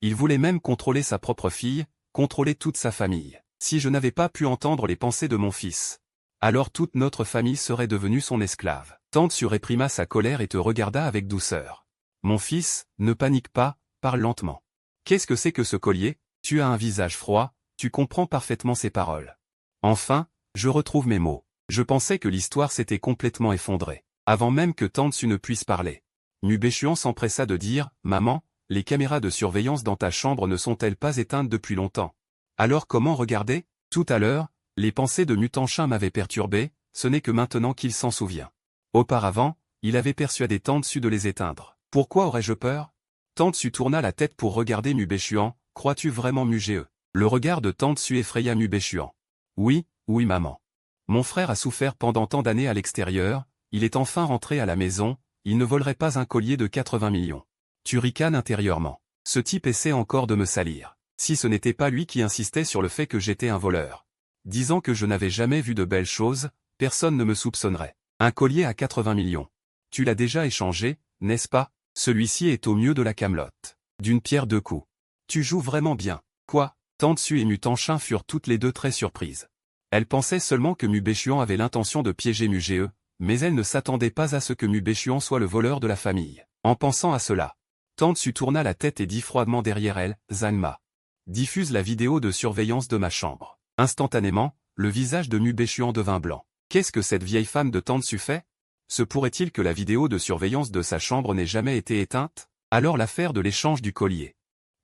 Speaker 1: Il voulait même contrôler sa propre fille, contrôler toute sa famille. Si je n'avais pas pu entendre les pensées de mon fils, alors toute notre famille serait devenue son esclave. Tantsu réprima sa colère et te regarda avec douceur. Mon fils, ne panique pas, parle lentement. Qu'est-ce que c'est que ce collier? Tu as un visage froid, tu comprends parfaitement ces paroles. Enfin, je retrouve mes mots. Je pensais que l'histoire s'était complètement effondrée, avant même que Tantsu ne puisse parler. Mubéchuan s'empressa de dire, « Maman, les caméras de surveillance dans ta chambre ne sont-elles pas éteintes depuis longtemps? Alors comment regarder? Tout à l'heure, les pensées de Mutanchun m'avaient perturbé, ce n'est que maintenant qu'il s'en souvient. Auparavant, il avait persuadé Tantsu de les éteindre. Pourquoi aurais-je peur? » Tantsu tourna la tête pour regarder Mubéchuan. « Crois-tu vraiment Mugee ?» Le regard de Tantsu effraya Mubéchuan. « Oui, oui maman. Mon frère a souffert pendant tant d'années à l'extérieur, il est enfin rentré à la maison, il ne volerait pas un collier de 80 millions. Tu ricanes intérieurement. Ce type essaie encore de me salir. Si ce n'était pas lui qui insistait sur le fait que j'étais un voleur, disant que je n'avais jamais vu de belles choses, personne ne me soupçonnerait. Un collier à 80 millions. Tu l'as déjà échangé, n'est-ce pas? Celui-ci est au mieux de la camelote. D'une pierre deux coups. Tu joues vraiment bien. Quoi? Tantsu et Mutanchun furent toutes les deux très surprises. Elles pensaient seulement que Mubéchuan avait l'intention de piéger Mugee, mais elles ne s'attendaient pas à ce que Mubéchuan soit le voleur de la famille. En pensant à cela, Tantsu tourna la tête et dit froidement derrière elle, « Zanma. Diffuse la vidéo de surveillance de ma chambre. » Instantanément, le visage de Mubéchuan devint blanc. Qu'est-ce que cette vieille femme de Tantsu fait? Se pourrait-il que la vidéo de surveillance de sa chambre n'ait jamais été éteinte? Alors l'affaire de l'échange du collier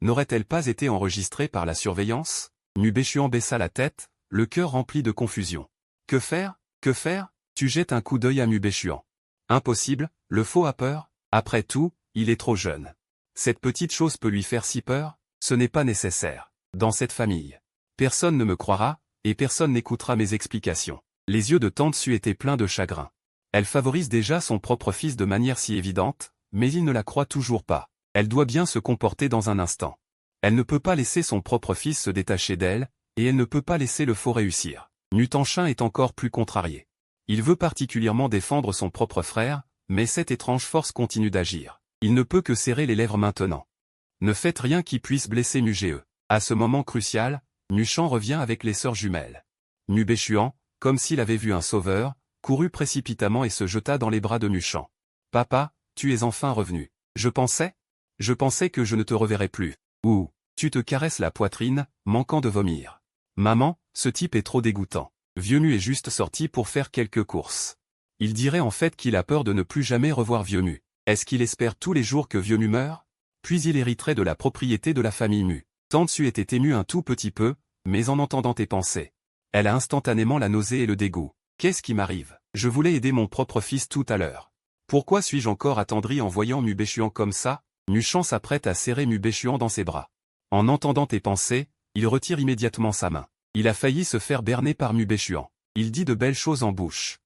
Speaker 1: n'aurait-elle pas été enregistrée par la surveillance? Mubéchuan baissa la tête, le cœur rempli de confusion. Que faire? Que faire? Tu jettes un coup d'œil à Mubéchuan. Impossible, le faux a peur. Après tout, il est trop jeune. Cette petite chose peut lui faire si peur? Ce n'est pas nécessaire. Dans cette famille, personne ne me croira, et personne n'écoutera mes explications. Les yeux de Tantsu étaient pleins de chagrin. Elle favorise déjà son propre fils de manière si évidente, mais il ne la croit toujours pas. Elle doit bien se comporter dans un instant. Elle ne peut pas laisser son propre fils se détacher d'elle, et elle ne peut pas laisser le faux réussir. Mutanchun est encore plus contrarié. Il veut particulièrement défendre son propre frère, mais cette étrange force continue d'agir. Il ne peut que serrer les lèvres maintenant. Ne faites rien qui puisse blesser Mugee. À ce moment crucial, Muchan revient avec les sœurs jumelles. Mubéchuan, comme s'il avait vu un sauveur, courut précipitamment et se jeta dans les bras de Muchan. « Papa, tu es enfin revenu. Je pensais que je ne te reverrais plus. » Ouh, tu te caresses la poitrine, manquant de vomir. « Maman, ce type est trop dégoûtant. Vieux-Mu est juste sorti pour faire quelques courses. Il dirait en fait qu'il a peur de ne plus jamais revoir Vieux-Mu. Est-ce qu'il espère tous les jours que Vieux-Mu meure? Puis il hériterait de la propriété de la famille Mu. » Tantsu était ému un tout petit peu, mais en entendant tes pensées, elle a instantanément la nausée et le dégoût. Qu'est-ce qui m'arrive? Je voulais aider mon propre fils tout à l'heure. Pourquoi suis-je encore attendri en voyant Mubéchuan comme ça? Muchan s'apprête à serrer Mubéchuan dans ses bras. En entendant tes pensées, il retire immédiatement sa main. Il a failli se faire berner par Mubéchuan. Il dit de belles choses en bouche.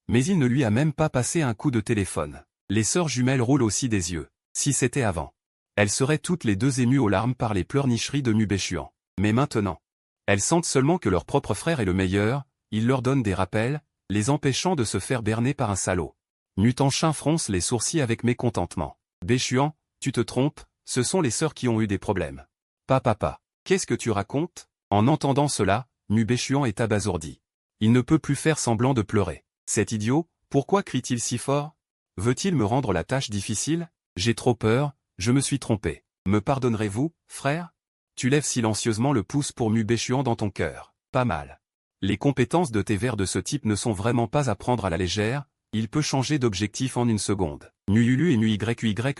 Speaker 1: Mais il ne lui a même pas passé un coup de téléphone. Les sœurs jumelles roulent aussi des yeux. Si c'était avant, elles seraient toutes les deux émues aux larmes par les pleurnicheries de Mubéchuan. Mais maintenant, elles sentent seulement que leur propre frère est le meilleur, il leur donne des rappels, les empêchant de se faire berner par un salaud. Mutanchun fronce les sourcils avec mécontentement. Béchuan, tu te trompes, ce sont les sœurs qui ont eu des problèmes. Papa, qu'est-ce que tu racontes? En entendant cela, Mubéchuan est abasourdi. Il ne peut plus faire semblant de pleurer. Cet idiot, pourquoi crie-t-il si fort? Veut-il me rendre la tâche difficile? J'ai trop peur, je me suis trompé. Me pardonnerez-vous, frère? Tu lèves silencieusement le pouce pour Mubéchuan dans ton cœur. Pas mal. Les compétences de tes vers de ce type ne sont vraiment pas à prendre à la légère, Il peut changer d'objectif en une seconde. Nu-Ulu et Nu-YY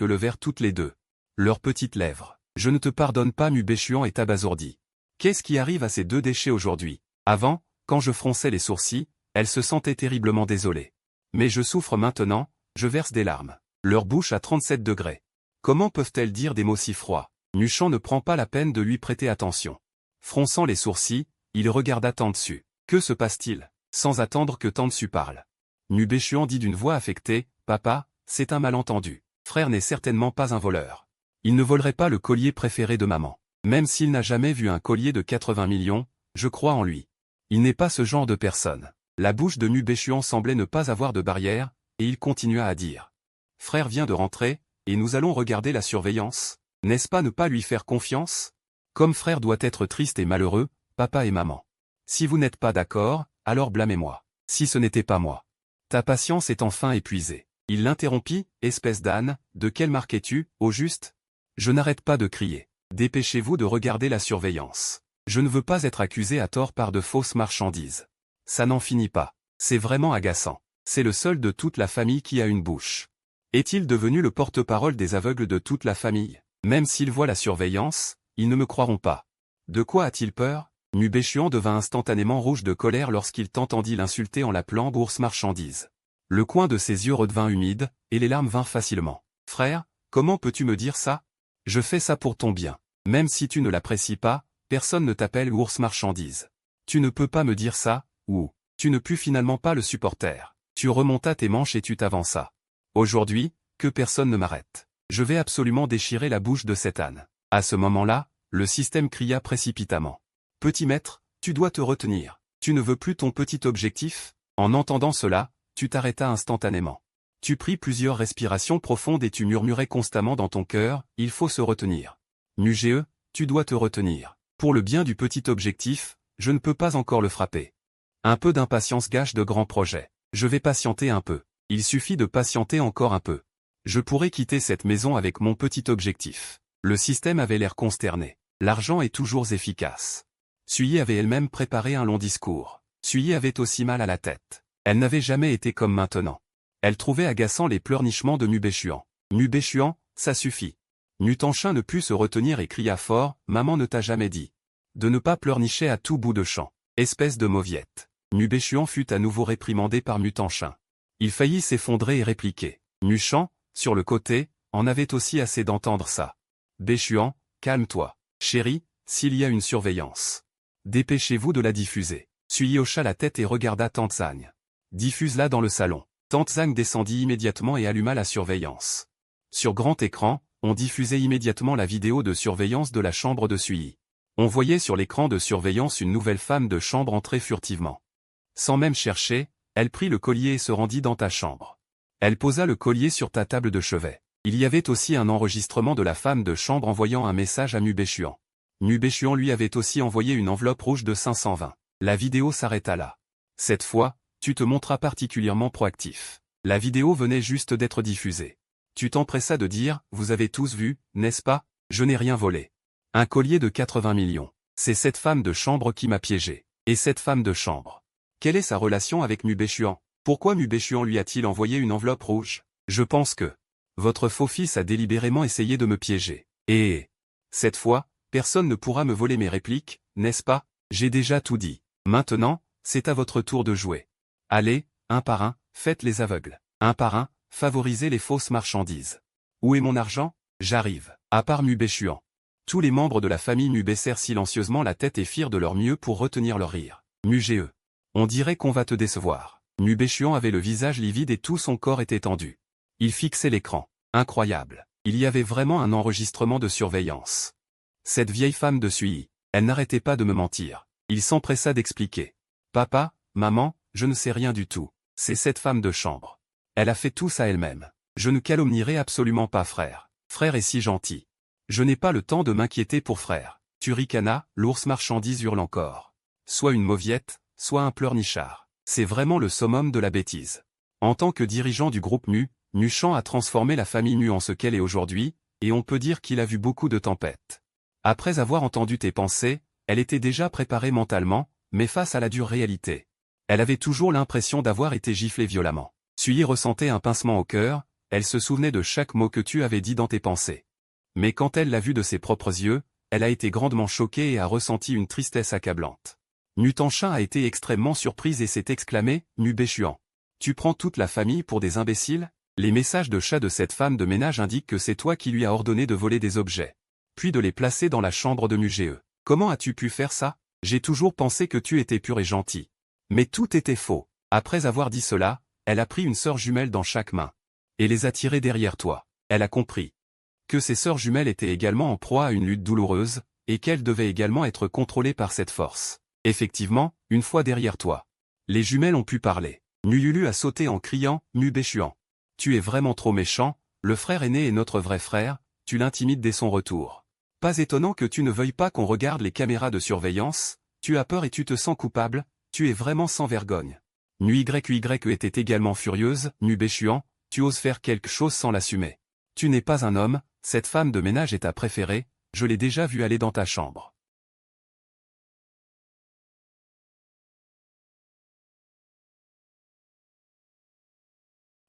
Speaker 1: levèrent toutes les deux leurs petites lèvres. Je ne te pardonne pas, Mu-Béchuan est abasourdi. Qu'est-ce qui arrive à ces deux déchets aujourd'hui? Avant, quand je fronçais les sourcils, elle se sentait terriblement désolée. Mais je souffre maintenant, je verse des larmes. Leur bouche à 37 degrés. Comment peuvent-elles dire des mots si froids? Nuchan ne prend pas la peine de lui prêter attention. Fronçant les sourcils, il regarda Tantsu. Que se passe-t-il? Sans attendre que Tantsu parle. Nu-Béchuan dit d'une voix affectée, « Papa, c'est un malentendu. Frère n'est certainement pas un voleur. Il ne volerait pas le collier préféré de maman. Même s'il n'a jamais vu un collier de 80 millions, je crois en lui. Il n'est pas ce genre de personne. » La bouche de Nu-Béchuan semblait ne pas avoir de barrière, et il continua à dire. « Frère vient de rentrer, et nous allons regarder la surveillance. N'est-ce pas ne pas lui faire confiance? Comme frère doit être triste et malheureux, papa et maman. Si vous n'êtes pas d'accord, alors blâmez-moi. Si ce n'était pas moi. Ta patience est enfin épuisée. » Il l'interrompit, « Espèce d'âne, de quelle marque es-tu, au juste? Je n'arrête pas de crier. Dépêchez-vous de regarder la surveillance. Je ne veux pas être accusé à tort par de fausses marchandises. Ça n'en finit pas. C'est vraiment agaçant. C'est le seul de toute la famille qui a une bouche. Est-il devenu le porte-parole des aveugles de toute la famille? Même s'ils voient la surveillance, ils ne me croiront pas. De quoi a-t-il peur? » Nu-Béchuan devint instantanément rouge de colère lorsqu'il t'entendit l'insulter en l'appelant bourse marchandise. Le coin de ses yeux redevint humide, et les larmes vinrent facilement. « Frère, comment peux-tu me dire ça? Je fais ça pour ton bien. Même si tu ne l'apprécies pas, personne ne t'appelle ours marchandise. Tu ne peux pas me dire ça, ou tu ne pus finalement pas le supporter. Tu remontas tes manches et tu t'avanças. Aujourd'hui, que personne ne m'arrête. Je vais absolument déchirer la bouche de cet âne. » À ce moment-là, le système cria précipitamment. « Petit maître, tu dois te retenir. Tu ne veux plus ton petit objectif? » En entendant cela, tu t'arrêtas instantanément. Tu pris plusieurs respirations profondes et tu murmurais constamment dans ton cœur, « Il faut se retenir. Nu-GE, tu dois te retenir. Pour le bien du petit objectif, je ne peux pas encore le frapper. Un peu d'impatience gâche de grands projets. Je vais patienter un peu. Il suffit de patienter encore un peu. Je pourrais quitter cette maison avec mon petit objectif. » Le système avait l'air consterné. L'argent est toujours efficace. Suyi avait elle-même préparé un long discours. Suyi avait aussi mal à la tête. Elle n'avait jamais été comme maintenant. Elle trouvait agaçant les pleurnichements de Nu-Béchuan. « Nu-Béchuan, ça suffit. » Nu-Tanchin ne put se retenir et cria fort, « Maman ne t'a jamais dit de ne pas pleurnicher à tout bout de champ. Espèce de mauviette. » Nu-Béchuan fut à nouveau réprimandé par Nu-Tanchin. Il faillit s'effondrer et répliquer. Nu-Chan, sur le côté, en avait aussi assez d'entendre ça. « Béchuan, calme-toi. Chérie, s'il y a une surveillance. Dépêchez-vous de la diffuser. » Suyi hocha la tête et regarda Tante Zang. « Diffuse-la dans le salon. » Tante Zang descendit immédiatement et alluma la surveillance. Sur grand écran, on diffusait immédiatement la vidéo de surveillance de la chambre de Suyi. On voyait sur l'écran de surveillance une nouvelle femme de chambre entrer furtivement. Sans même chercher, elle prit le collier et se rendit dans ta chambre. Elle posa le collier sur ta table de chevet. Il y avait aussi un enregistrement de la femme de chambre envoyant un message à Nu-Béchuan. Nu-Béchuan lui avait aussi envoyé une enveloppe rouge de 520. La vidéo s'arrêta là. Cette fois, tu te montras particulièrement proactif. La vidéo venait juste d'être diffusée. Tu t'empressas de dire, « Vous avez tous vu, n'est-ce pas? Je n'ai rien volé. Un collier de 80 millions. C'est cette femme de chambre qui m'a piégé. Et cette femme de chambre. Quelle est sa relation avec Nu-Béchuan? Pourquoi Nu-Béchuan lui a-t-il envoyé une enveloppe rouge? Je pense que votre faux-fils a délibérément essayé de me piéger. Et cette fois, personne ne pourra me voler mes répliques, n'est-ce pas? J'ai déjà tout dit. Maintenant, c'est à votre tour de jouer. Allez, un par un, faites les aveugles. Un par un, favorisez les fausses marchandises. Où est mon argent? J'arrive. » À part Nu-Béchuan. Tous les membres de la famille Mu baissèrent silencieusement la tête et firent de leur mieux pour retenir leur rire. Mu-GE. On dirait qu'on va te décevoir. Nu-Béchuan avait le visage livide et tout son corps était tendu. Il fixait l'écran. Incroyable. Il y avait vraiment un enregistrement de surveillance. Cette vieille femme de Suyi. Elle n'arrêtait pas de me mentir. Il s'empressa d'expliquer. Papa, maman, je ne sais rien du tout. C'est cette femme de chambre. Elle a fait tout ça elle-même. Je ne calomnierai absolument pas frère. Frère est si gentil. Je n'ai pas le temps de m'inquiéter pour frère. Tu ricanas, l'ours marchandise hurle encore. Soit une mauviette, soit un pleurnichard. C'est vraiment le summum de la bêtise. En tant que dirigeant du groupe Mu, Nu-Chan a transformé la famille Mu en ce qu'elle est aujourd'hui, et on peut dire qu'il a vu beaucoup de tempêtes. Après avoir entendu tes pensées, elle était déjà préparée mentalement, mais face à la dure réalité. Elle avait toujours l'impression d'avoir été giflée violemment. Sui ressentait un pincement au cœur, elle se souvenait de chaque mot que tu avais dit dans tes pensées. Mais quand elle l'a vu de ses propres yeux, elle a été grandement choquée et a ressenti une tristesse accablante. Nu Tanshin a été extrêmement surprise et s'est exclamé, Nu Béchuan. Tu prends toute la famille pour des imbéciles? Les messages de chat de cette femme de ménage indiquent que c'est toi qui lui as ordonné de voler des objets, puis de les placer dans la chambre de Mugé. Comment as-tu pu faire ça? J'ai toujours pensé que tu étais pur et gentil. Mais tout était faux. Après avoir dit cela, elle a pris une sœur jumelle dans chaque main et les a tirées derrière toi. Elle a compris que ses sœurs jumelles étaient également en proie à une lutte douloureuse, et qu'elles devaient également être contrôlées par cette force. Effectivement, une fois derrière toi, les jumelles ont pu parler. Nuyulu a sauté en criant, Mu Béchuan. Tu es vraiment trop méchant, le frère aîné est notre vrai frère, tu l'intimides dès son retour. Pas étonnant que tu ne veuilles pas qu'on regarde les caméras de surveillance, tu as peur et tu te sens coupable, tu es vraiment sans vergogne. Nu YY était également furieuse, Nu Béchuan, tu oses faire quelque chose sans l'assumer. Tu n'es pas un homme, cette femme de ménage est ta préférée, je l'ai déjà vue aller dans ta chambre.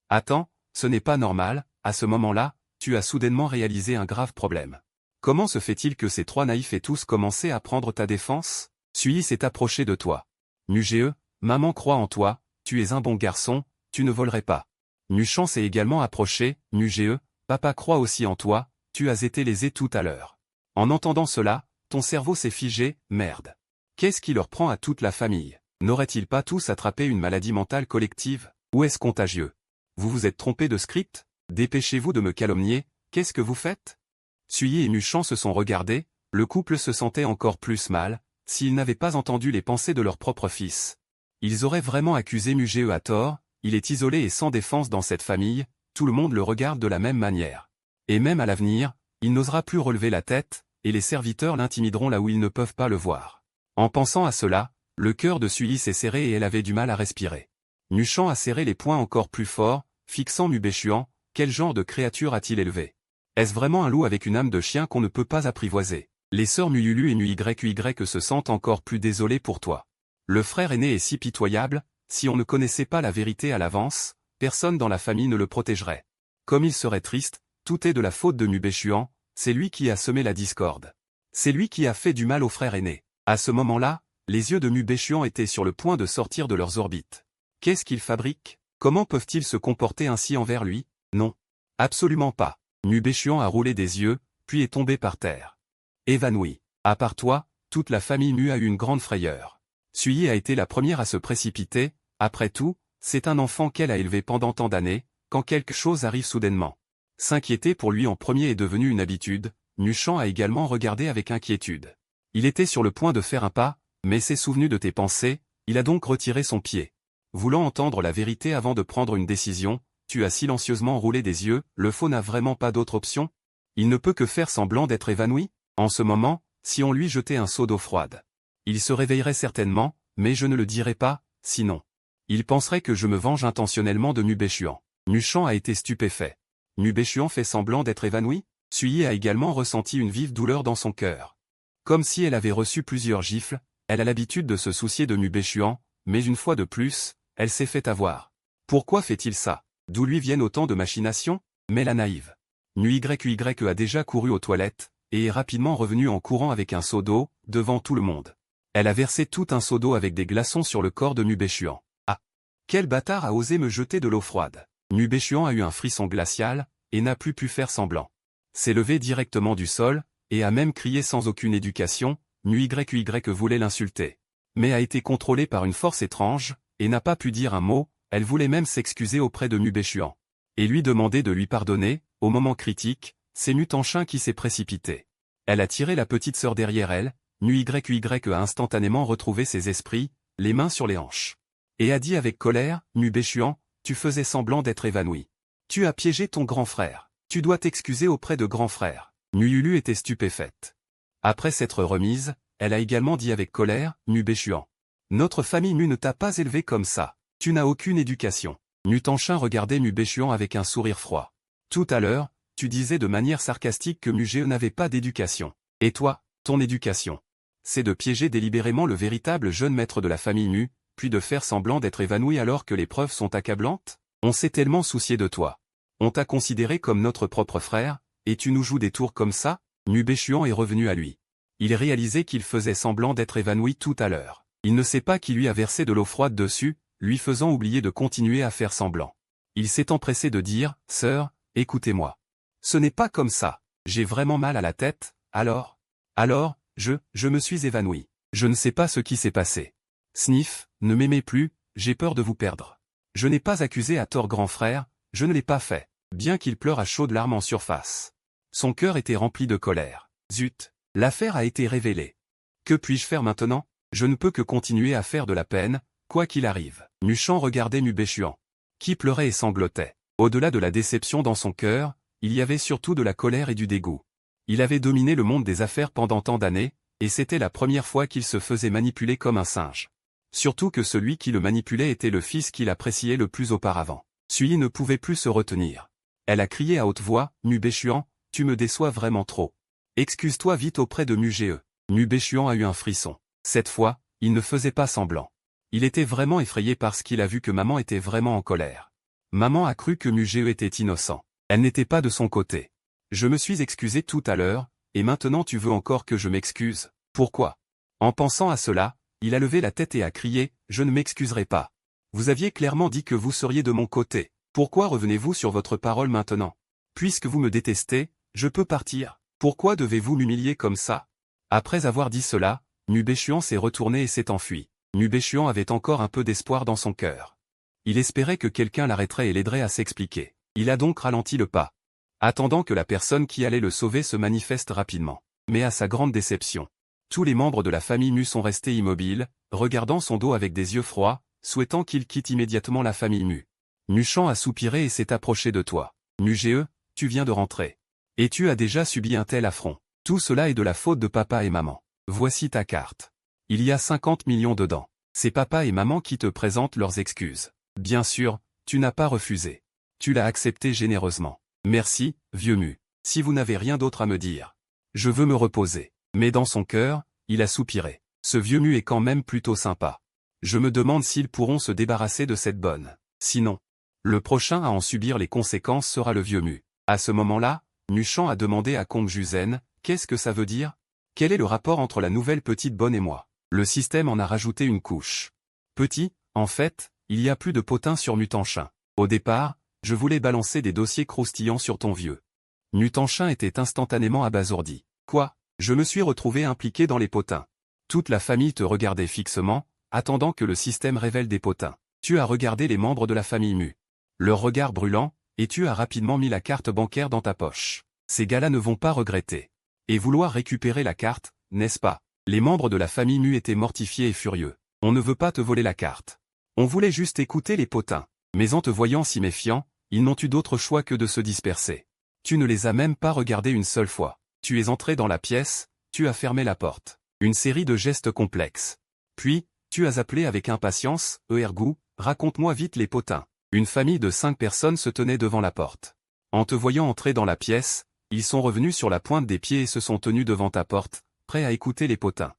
Speaker 1: Attends, ce n'est pas normal, à ce moment-là, tu as soudainement réalisé un grave problème. Comment se fait-il que ces trois naïfs aient tous commencé à prendre ta défense? Sui s'est approché de toi. Nuge, maman croit en toi, tu es un bon garçon, tu ne volerais pas. Nuchan s'est également approché, Nuge, papa croit aussi en toi, tu as été lésé tout à l'heure. En entendant cela, ton cerveau s'est figé, merde. Qu'est-ce qui leur prend à toute la famille? N'auraient-ils pas tous attrapé une maladie mentale collective? Ou est-ce contagieux? Vous vous êtes trompé de script? Dépêchez-vous de me calomnier, qu'est-ce que vous faites? Sui et Nuchan se sont regardés, le couple se sentait encore plus mal, s'ils n'avaient pas entendu les pensées de leur propre fils. Ils auraient vraiment accusé Muge à tort, il est isolé et sans défense dans cette famille, tout le monde le regarde de la même manière. Et même à l'avenir, il n'osera plus relever la tête, et les serviteurs l'intimideront là où ils ne peuvent pas le voir. En pensant à cela, le cœur de Sui s'est serré et elle avait du mal à respirer. Nuchan a serré les poings encore plus fort, fixant Mu Béchuan, quel genre de créature a-t-il élevé? Est-ce vraiment un loup avec une âme de chien qu'on ne peut pas apprivoiser? Les sœurs Muyulu et Nu YY se sentent encore plus désolées pour toi. Le frère aîné est si pitoyable, si on ne connaissait pas la vérité à l'avance, personne dans la famille ne le protégerait. Comme il serait triste, tout est de la faute de Nu Béchuan, c'est lui qui a semé la discorde. C'est lui qui a fait du mal au frère aîné. À ce moment-là, les yeux de Mu Béchuan étaient sur le point de sortir de leurs orbites. Qu'est-ce qu'ils fabriquent? Comment peuvent-ils se comporter ainsi envers lui? Non. Absolument pas. Nu Béchuan a roulé des yeux, puis est tombé par terre. Évanoui. À part toi, toute la famille Mu a eu une grande frayeur. Sui a été la première à se précipiter, après tout, c'est un enfant qu'elle a élevé pendant tant d'années, quand quelque chose arrive soudainement. S'inquiéter pour lui en premier est devenu une habitude, Nuchan a également regardé avec inquiétude. Il était sur le point de faire un pas, mais s'est souvenu de tes pensées, il a donc retiré son pied. Voulant entendre la vérité avant de prendre une décision, tu as silencieusement roulé des yeux, le faux n'a vraiment pas d'autre option? Il ne peut que faire semblant d'être évanoui? En ce moment, si on lui jetait un seau d'eau froide, il se réveillerait certainement, mais je ne le dirai pas, sinon. Il penserait que je me venge intentionnellement de Nu Béchuan. Nuchan a été stupéfait. Nu Béchuan fait semblant d'être évanoui? Sui a également ressenti une vive douleur dans son cœur. Comme si elle avait reçu plusieurs gifles, elle a l'habitude de se soucier de Nu Béchuan, mais une fois de plus, elle s'est fait avoir. Pourquoi fait-il ça? D'où lui viennent autant de machinations? Mais la naïve. Nu YY a déjà couru aux toilettes, et est rapidement revenue en courant avec un seau d'eau, devant tout le monde. Elle a versé tout un seau d'eau avec des glaçons sur le corps de Nu Béchuan. Ah! Quel bâtard a osé me jeter de l'eau froide? Nu Béchuan a eu un frisson glacial, et n'a plus pu faire semblant. S'est levé directement du sol, et a même crié sans aucune éducation, Nu YY voulait l'insulter. Mais a été contrôlée par une force étrange, et n'a pas pu dire un mot, elle voulait même s'excuser auprès de Nu Béchuan. Et lui demander de lui pardonner, au moment critique, c'est Nu Tanshin qui s'est précipité. Elle a tiré la petite sœur derrière elle, Nu YY a instantanément retrouvé ses esprits, les mains sur les hanches. Et a dit avec colère, Nu Béchuan, tu faisais semblant d'être évanoui. Tu as piégé ton grand frère. Tu dois t'excuser auprès de grand frère. Nuyulu était stupéfaite. Après s'être remise, elle a également dit avec colère, Nu Béchuan. Notre famille Mu ne t'a pas élevé comme ça. Tu n'as aucune éducation. Nu Tanshin regardait Mu Béchuan avec un sourire froid. Tout à l'heure, tu disais de manière sarcastique que Muge n'avait pas d'éducation. Et toi, ton éducation, c'est de piéger délibérément le véritable jeune maître de la famille Mu, puis de faire semblant d'être évanoui alors que les preuves sont accablantes? On s'est tellement soucié de toi. On t'a considéré comme notre propre frère, et tu nous joues des tours comme ça? Nu Béchuan est revenu à lui. Il réalisait qu'il faisait semblant d'être évanoui tout à l'heure. Il ne sait pas qui lui a versé de l'eau froide dessus, lui faisant oublier de continuer à faire semblant. Il s'est empressé de dire, « Sœur, écoutez-moi. Ce n'est pas comme ça. J'ai vraiment mal à la tête, alors, je me suis évanoui. Je ne sais pas ce qui s'est passé. Sniff, ne m'aimez plus, j'ai peur de vous perdre. Je n'ai pas accusé à tort grand frère, je ne l'ai pas fait. » Bien qu'il pleure à chaudes larmes en surface. Son cœur était rempli de colère. Zut, l'affaire a été révélée. Que puis-je faire maintenant? Je ne peux que continuer à faire de la peine, quoi qu'il arrive. Nuchan regardait Nu Béchuan, qui pleurait et sanglotait. Au-delà de la déception dans son cœur, il y avait surtout de la colère et du dégoût. Il avait dominé le monde des affaires pendant tant d'années, et c'était la première fois qu'il se faisait manipuler comme un singe. Surtout que celui qui le manipulait était le fils qu'il appréciait le plus auparavant. Sully ne pouvait plus se retenir. Elle a crié à haute voix, « Nu Béchuan, tu me déçois vraiment trop. Excuse-toi vite auprès de Mugé. » Nu Béchuan a eu un frisson. Cette fois, il ne faisait pas semblant. Il était vraiment effrayé parce qu'il a vu que maman était vraiment en colère. Maman a cru que Mugé était innocent. Elle n'était pas de son côté. « Je me suis excusé tout à l'heure, et maintenant tu veux encore que je m'excuse? Pourquoi? » En pensant à cela, il a levé la tête et a crié, « Je ne m'excuserai pas. Vous aviez clairement dit que vous seriez de mon côté. Pourquoi revenez-vous sur votre parole maintenant? Puisque vous me détestez, je peux partir. Pourquoi devez-vous m'humilier comme ça? » Après avoir dit cela, Nu Béchuan s'est retourné et s'est enfui. Nu Béchuan avait encore un peu d'espoir dans son cœur. Il espérait que quelqu'un l'arrêterait et l'aiderait à s'expliquer. Il a donc ralenti le pas, attendant que la personne qui allait le sauver se manifeste rapidement. Mais à sa grande déception, tous les membres de la famille Mu sont restés immobiles, regardant son dos avec des yeux froids, souhaitant qu'il quitte immédiatement la famille Mu. Nuchan a soupiré et s'est approché de toi. Mugé, tu viens de rentrer. Et tu as déjà subi un tel affront. Tout cela est de la faute de papa et maman. Voici ta carte. Il y a 50 millions dedans. C'est papa et maman qui te présentent leurs excuses. Bien sûr, tu n'as pas refusé. Tu l'as accepté généreusement. Merci, vieux Mu. Si vous n'avez rien d'autre à me dire, je veux me reposer. Mais dans son cœur, il a soupiré. Ce vieux Mu est quand même plutôt sympa. Je me demande s'ils pourront se débarrasser de cette bonne. Sinon, le prochain à en subir les conséquences sera le vieux Mu. À ce moment-là, Nuchan a demandé à Kong Juzen, « Qu'est-ce que ça veut dire? Quel est le rapport entre la nouvelle petite bonne et moi ?» Le système en a rajouté une couche. Petit, en fait, il y a plus de potins sur Mutanchin. Au départ, je voulais balancer des dossiers croustillants sur ton vieux. Mutanchin était instantanément abasourdi. Quoi? Je me suis retrouvé impliqué dans les potins. Toute la famille te regardait fixement, attendant que le système révèle des potins. Tu as regardé les membres de la famille Mu. Leur regard brûlant, et tu as rapidement mis la carte bancaire dans ta poche. Ces gars-là ne vont pas regretter. Et vouloir récupérer la carte, n'est-ce pas? Les membres de la famille Mu étaient mortifiés et furieux. On ne veut pas te voler la carte. On voulait juste écouter les potins. Mais en te voyant si méfiant, ils n'ont eu d'autre choix que de se disperser. Tu ne les as même pas regardés une seule fois. Tu es entré dans la pièce, tu as fermé la porte. Une série de gestes complexes. Puis, tu as appelé avec impatience, « Ergou, raconte-moi vite les potins. » Une famille de 5 personnes se tenait devant la porte. En te voyant entrer dans la pièce, ils sont revenus sur la pointe des pieds et se sont tenus devant ta porte, prêts à écouter les potins.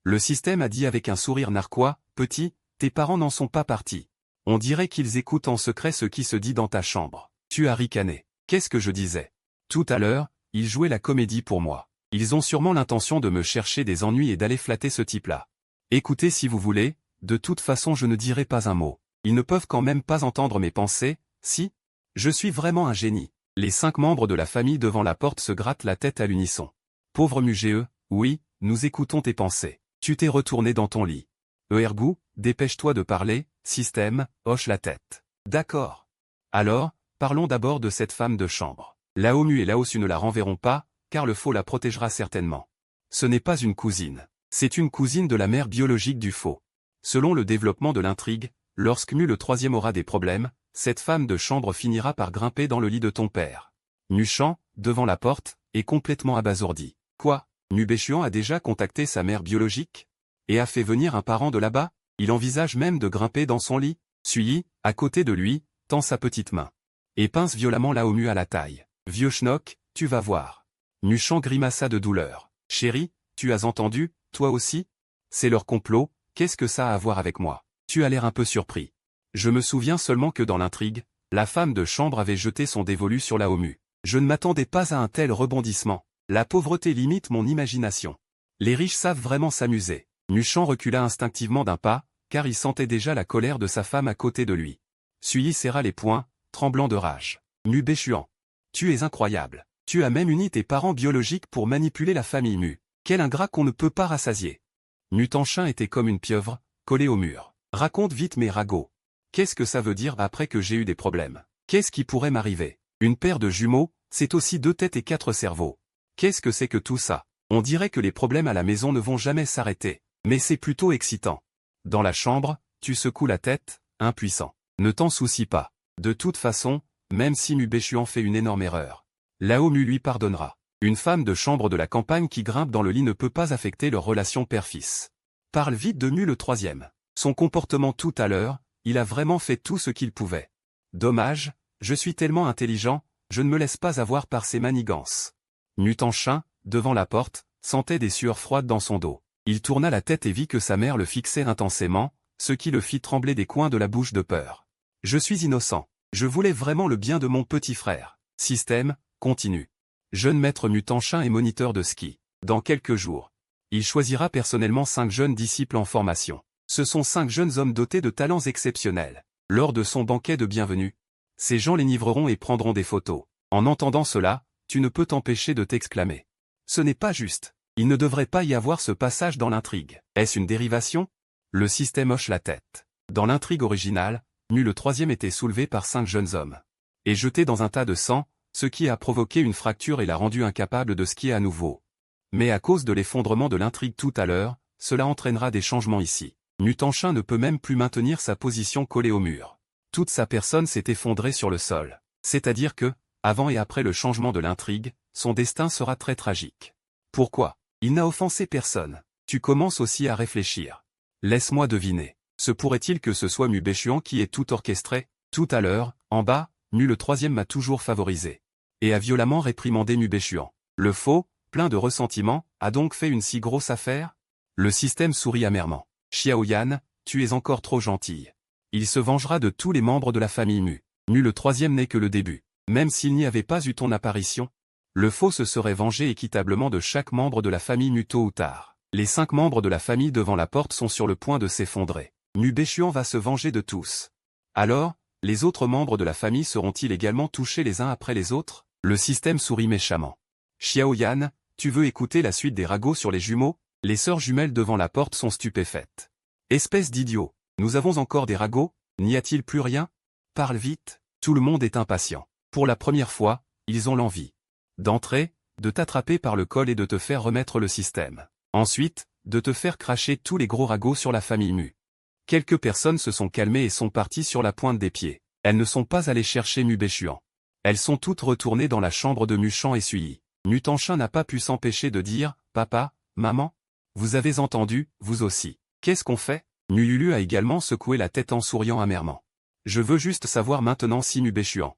Speaker 1: Le système a dit avec un sourire narquois, « Petit, tes parents n'en sont pas partis. On dirait qu'ils écoutent en secret ce qui se dit dans ta chambre. » Tu as ricané. Qu'est-ce que je disais? Tout à l'heure, ils jouaient la comédie pour moi. Ils ont sûrement l'intention de me chercher des ennuis et d'aller flatter ce type-là. Écoutez si vous voulez, de toute façon je ne dirai pas un mot. Ils ne peuvent quand même pas entendre mes pensées, si? Je suis vraiment un génie. Les 5 membres de la famille devant la porte se grattent la tête à l'unisson. Pauvre Mugé, oui, nous écoutons tes pensées. Tu t'es retourné dans ton lit. Ergou, dépêche-toi de parler, système, hoche la tête. D'accord. Alors, parlons d'abord de cette femme de chambre. Lao Mu et Lao Su ne la renverront pas, car le faux la protégera certainement. Ce n'est pas une cousine. C'est une cousine de la mère biologique du faux. Selon le développement de l'intrigue, lorsque Mu le troisième aura des problèmes, cette femme de chambre finira par grimper dans le lit de ton père. Nuchan, devant la porte, est complètement abasourdi. Quoi? Nu Béchuan a déjà contacté sa mère biologique? Et a fait venir un parent de là-bas? Il envisage même de grimper dans son lit? Sully, à côté de lui, tend sa petite main. Et pince violemment Lao Mu à la taille. Vieux schnock, tu vas voir. Nuchan grimaça de douleur. Chérie, tu as entendu, toi aussi? C'est leur complot, qu'est-ce que ça a à voir avec moi? Tu as l'air un peu surpris. Je me souviens seulement que dans l'intrigue, La femme de chambre avait jeté son dévolu sur la Mu. Je ne m'attendais pas à un tel rebondissement. La pauvreté limite mon imagination. Les riches savent vraiment s'amuser. Muchan recula instinctivement d'un pas, car il sentait déjà la colère de sa femme à côté de lui. Sui serra les poings, tremblant de rage. Mu Béchuan. Tu es incroyable. Tu as même uni tes parents biologiques pour manipuler la famille Mu. Quel ingrat qu'on ne peut pas rassasier. Mu Tanchin était comme une pieuvre, collée au mur. Raconte vite mes ragots. Qu'est-ce que ça veut dire après que j'ai eu des problèmes? Qu'est-ce qui pourrait m'arriver? Une paire de jumeaux, c'est aussi 2 têtes et 4 cerveaux. Qu'est-ce que c'est que tout ça? On dirait que les problèmes à la maison ne vont jamais s'arrêter. Mais c'est plutôt excitant. Dans la chambre, tu secoues la tête, impuissant. Ne t'en soucie pas. De toute façon, même si Mu Béchuan fait une énorme erreur, Lao Mu lui pardonnera. Une femme de chambre de la campagne qui grimpe dans le lit ne peut pas affecter leur relation père-fils. Parle vite de Mu le troisième. Son comportement tout à l'heure, il a vraiment fait tout ce qu'il pouvait. Dommage, je suis tellement intelligent, je ne me laisse pas avoir par ces manigances. Mu Tanchin, devant la porte, sentait des sueurs froides dans son dos. Il tourna la tête et vit que sa mère le fixait intensément, ce qui le fit trembler des coins de la bouche de peur. Je suis innocent. Je voulais vraiment le bien de mon petit frère. Système, continue. Jeune maître Mu Tanchin est moniteur de ski. Dans quelques jours, il choisira personnellement 5 jeunes disciples en formation. Ce sont 5 jeunes hommes dotés de talents exceptionnels. Lors de son banquet de bienvenue, ces gens les livreront et prendront des photos. En entendant cela, tu ne peux t'empêcher de t'exclamer. Ce n'est pas juste. Il ne devrait pas y avoir ce passage dans l'intrigue. Est-ce une dérivation? Le système hoche la tête. Dans l'intrigue originale, Mu le troisième était soulevé par 5 jeunes hommes et jeté dans un tas de sang, ce qui a provoqué une fracture et l'a rendu incapable de skier à nouveau. Mais à cause de l'effondrement de l'intrigue tout à l'heure, cela entraînera des changements ici. Mu Tanchin ne peut même plus maintenir sa position collée au mur. Toute sa personne s'est effondrée sur le sol. C'est-à-dire que, avant et après le changement de l'intrigue, son destin sera très tragique. Pourquoi? Il n'a offensé personne. Tu commences aussi à réfléchir. Laisse-moi deviner. Se pourrait-il que ce soit Mu Béchuan qui ait tout orchestré? Tout à l'heure, en bas, Mu le troisième m'a toujours favorisé. Et a violemment réprimandé Mu Béchuan. Le faux, plein de ressentiment, a donc fait une si grosse affaire? Le système sourit amèrement. Xiaoyan, tu es encore trop gentille. Il se vengera de tous les membres de la famille Mu. Mu le troisième n'est que le début. Même s'il n'y avait pas eu ton apparition, le faux se serait vengé équitablement de chaque membre de la famille Mu tôt ou tard. Les 5 membres de la famille devant la porte sont sur le point de s'effondrer. Mu Béchuan va se venger de tous. Alors, les autres membres de la famille seront-ils également touchés les uns après les autres? Le système sourit méchamment. Xiaoyan, tu veux écouter la suite des ragots sur les jumeaux? Les sœurs jumelles devant la porte sont stupéfaites. Espèce d'idiot, nous avons encore des ragots? N'y a-t-il plus rien? Parle vite, tout le monde est impatient. Pour la première fois, ils ont l'envie d'entrer, de t'attraper par le col et de te faire remettre le système. Ensuite, de te faire cracher tous les gros ragots sur la famille Mu. Quelques personnes se sont calmées et sont parties sur la pointe des pieds. Elles ne sont pas allées chercher Mu Béchuan. Elles sont toutes retournées dans la chambre de Muchan et Sui. Mu Tanchin n'a pas pu s'empêcher de dire « Papa, maman, vous avez entendu, vous aussi. Qu'est-ce qu'on fait ?» Mu Lulu a également secoué la tête en souriant amèrement. « Je veux juste savoir maintenant si Mu Béchuan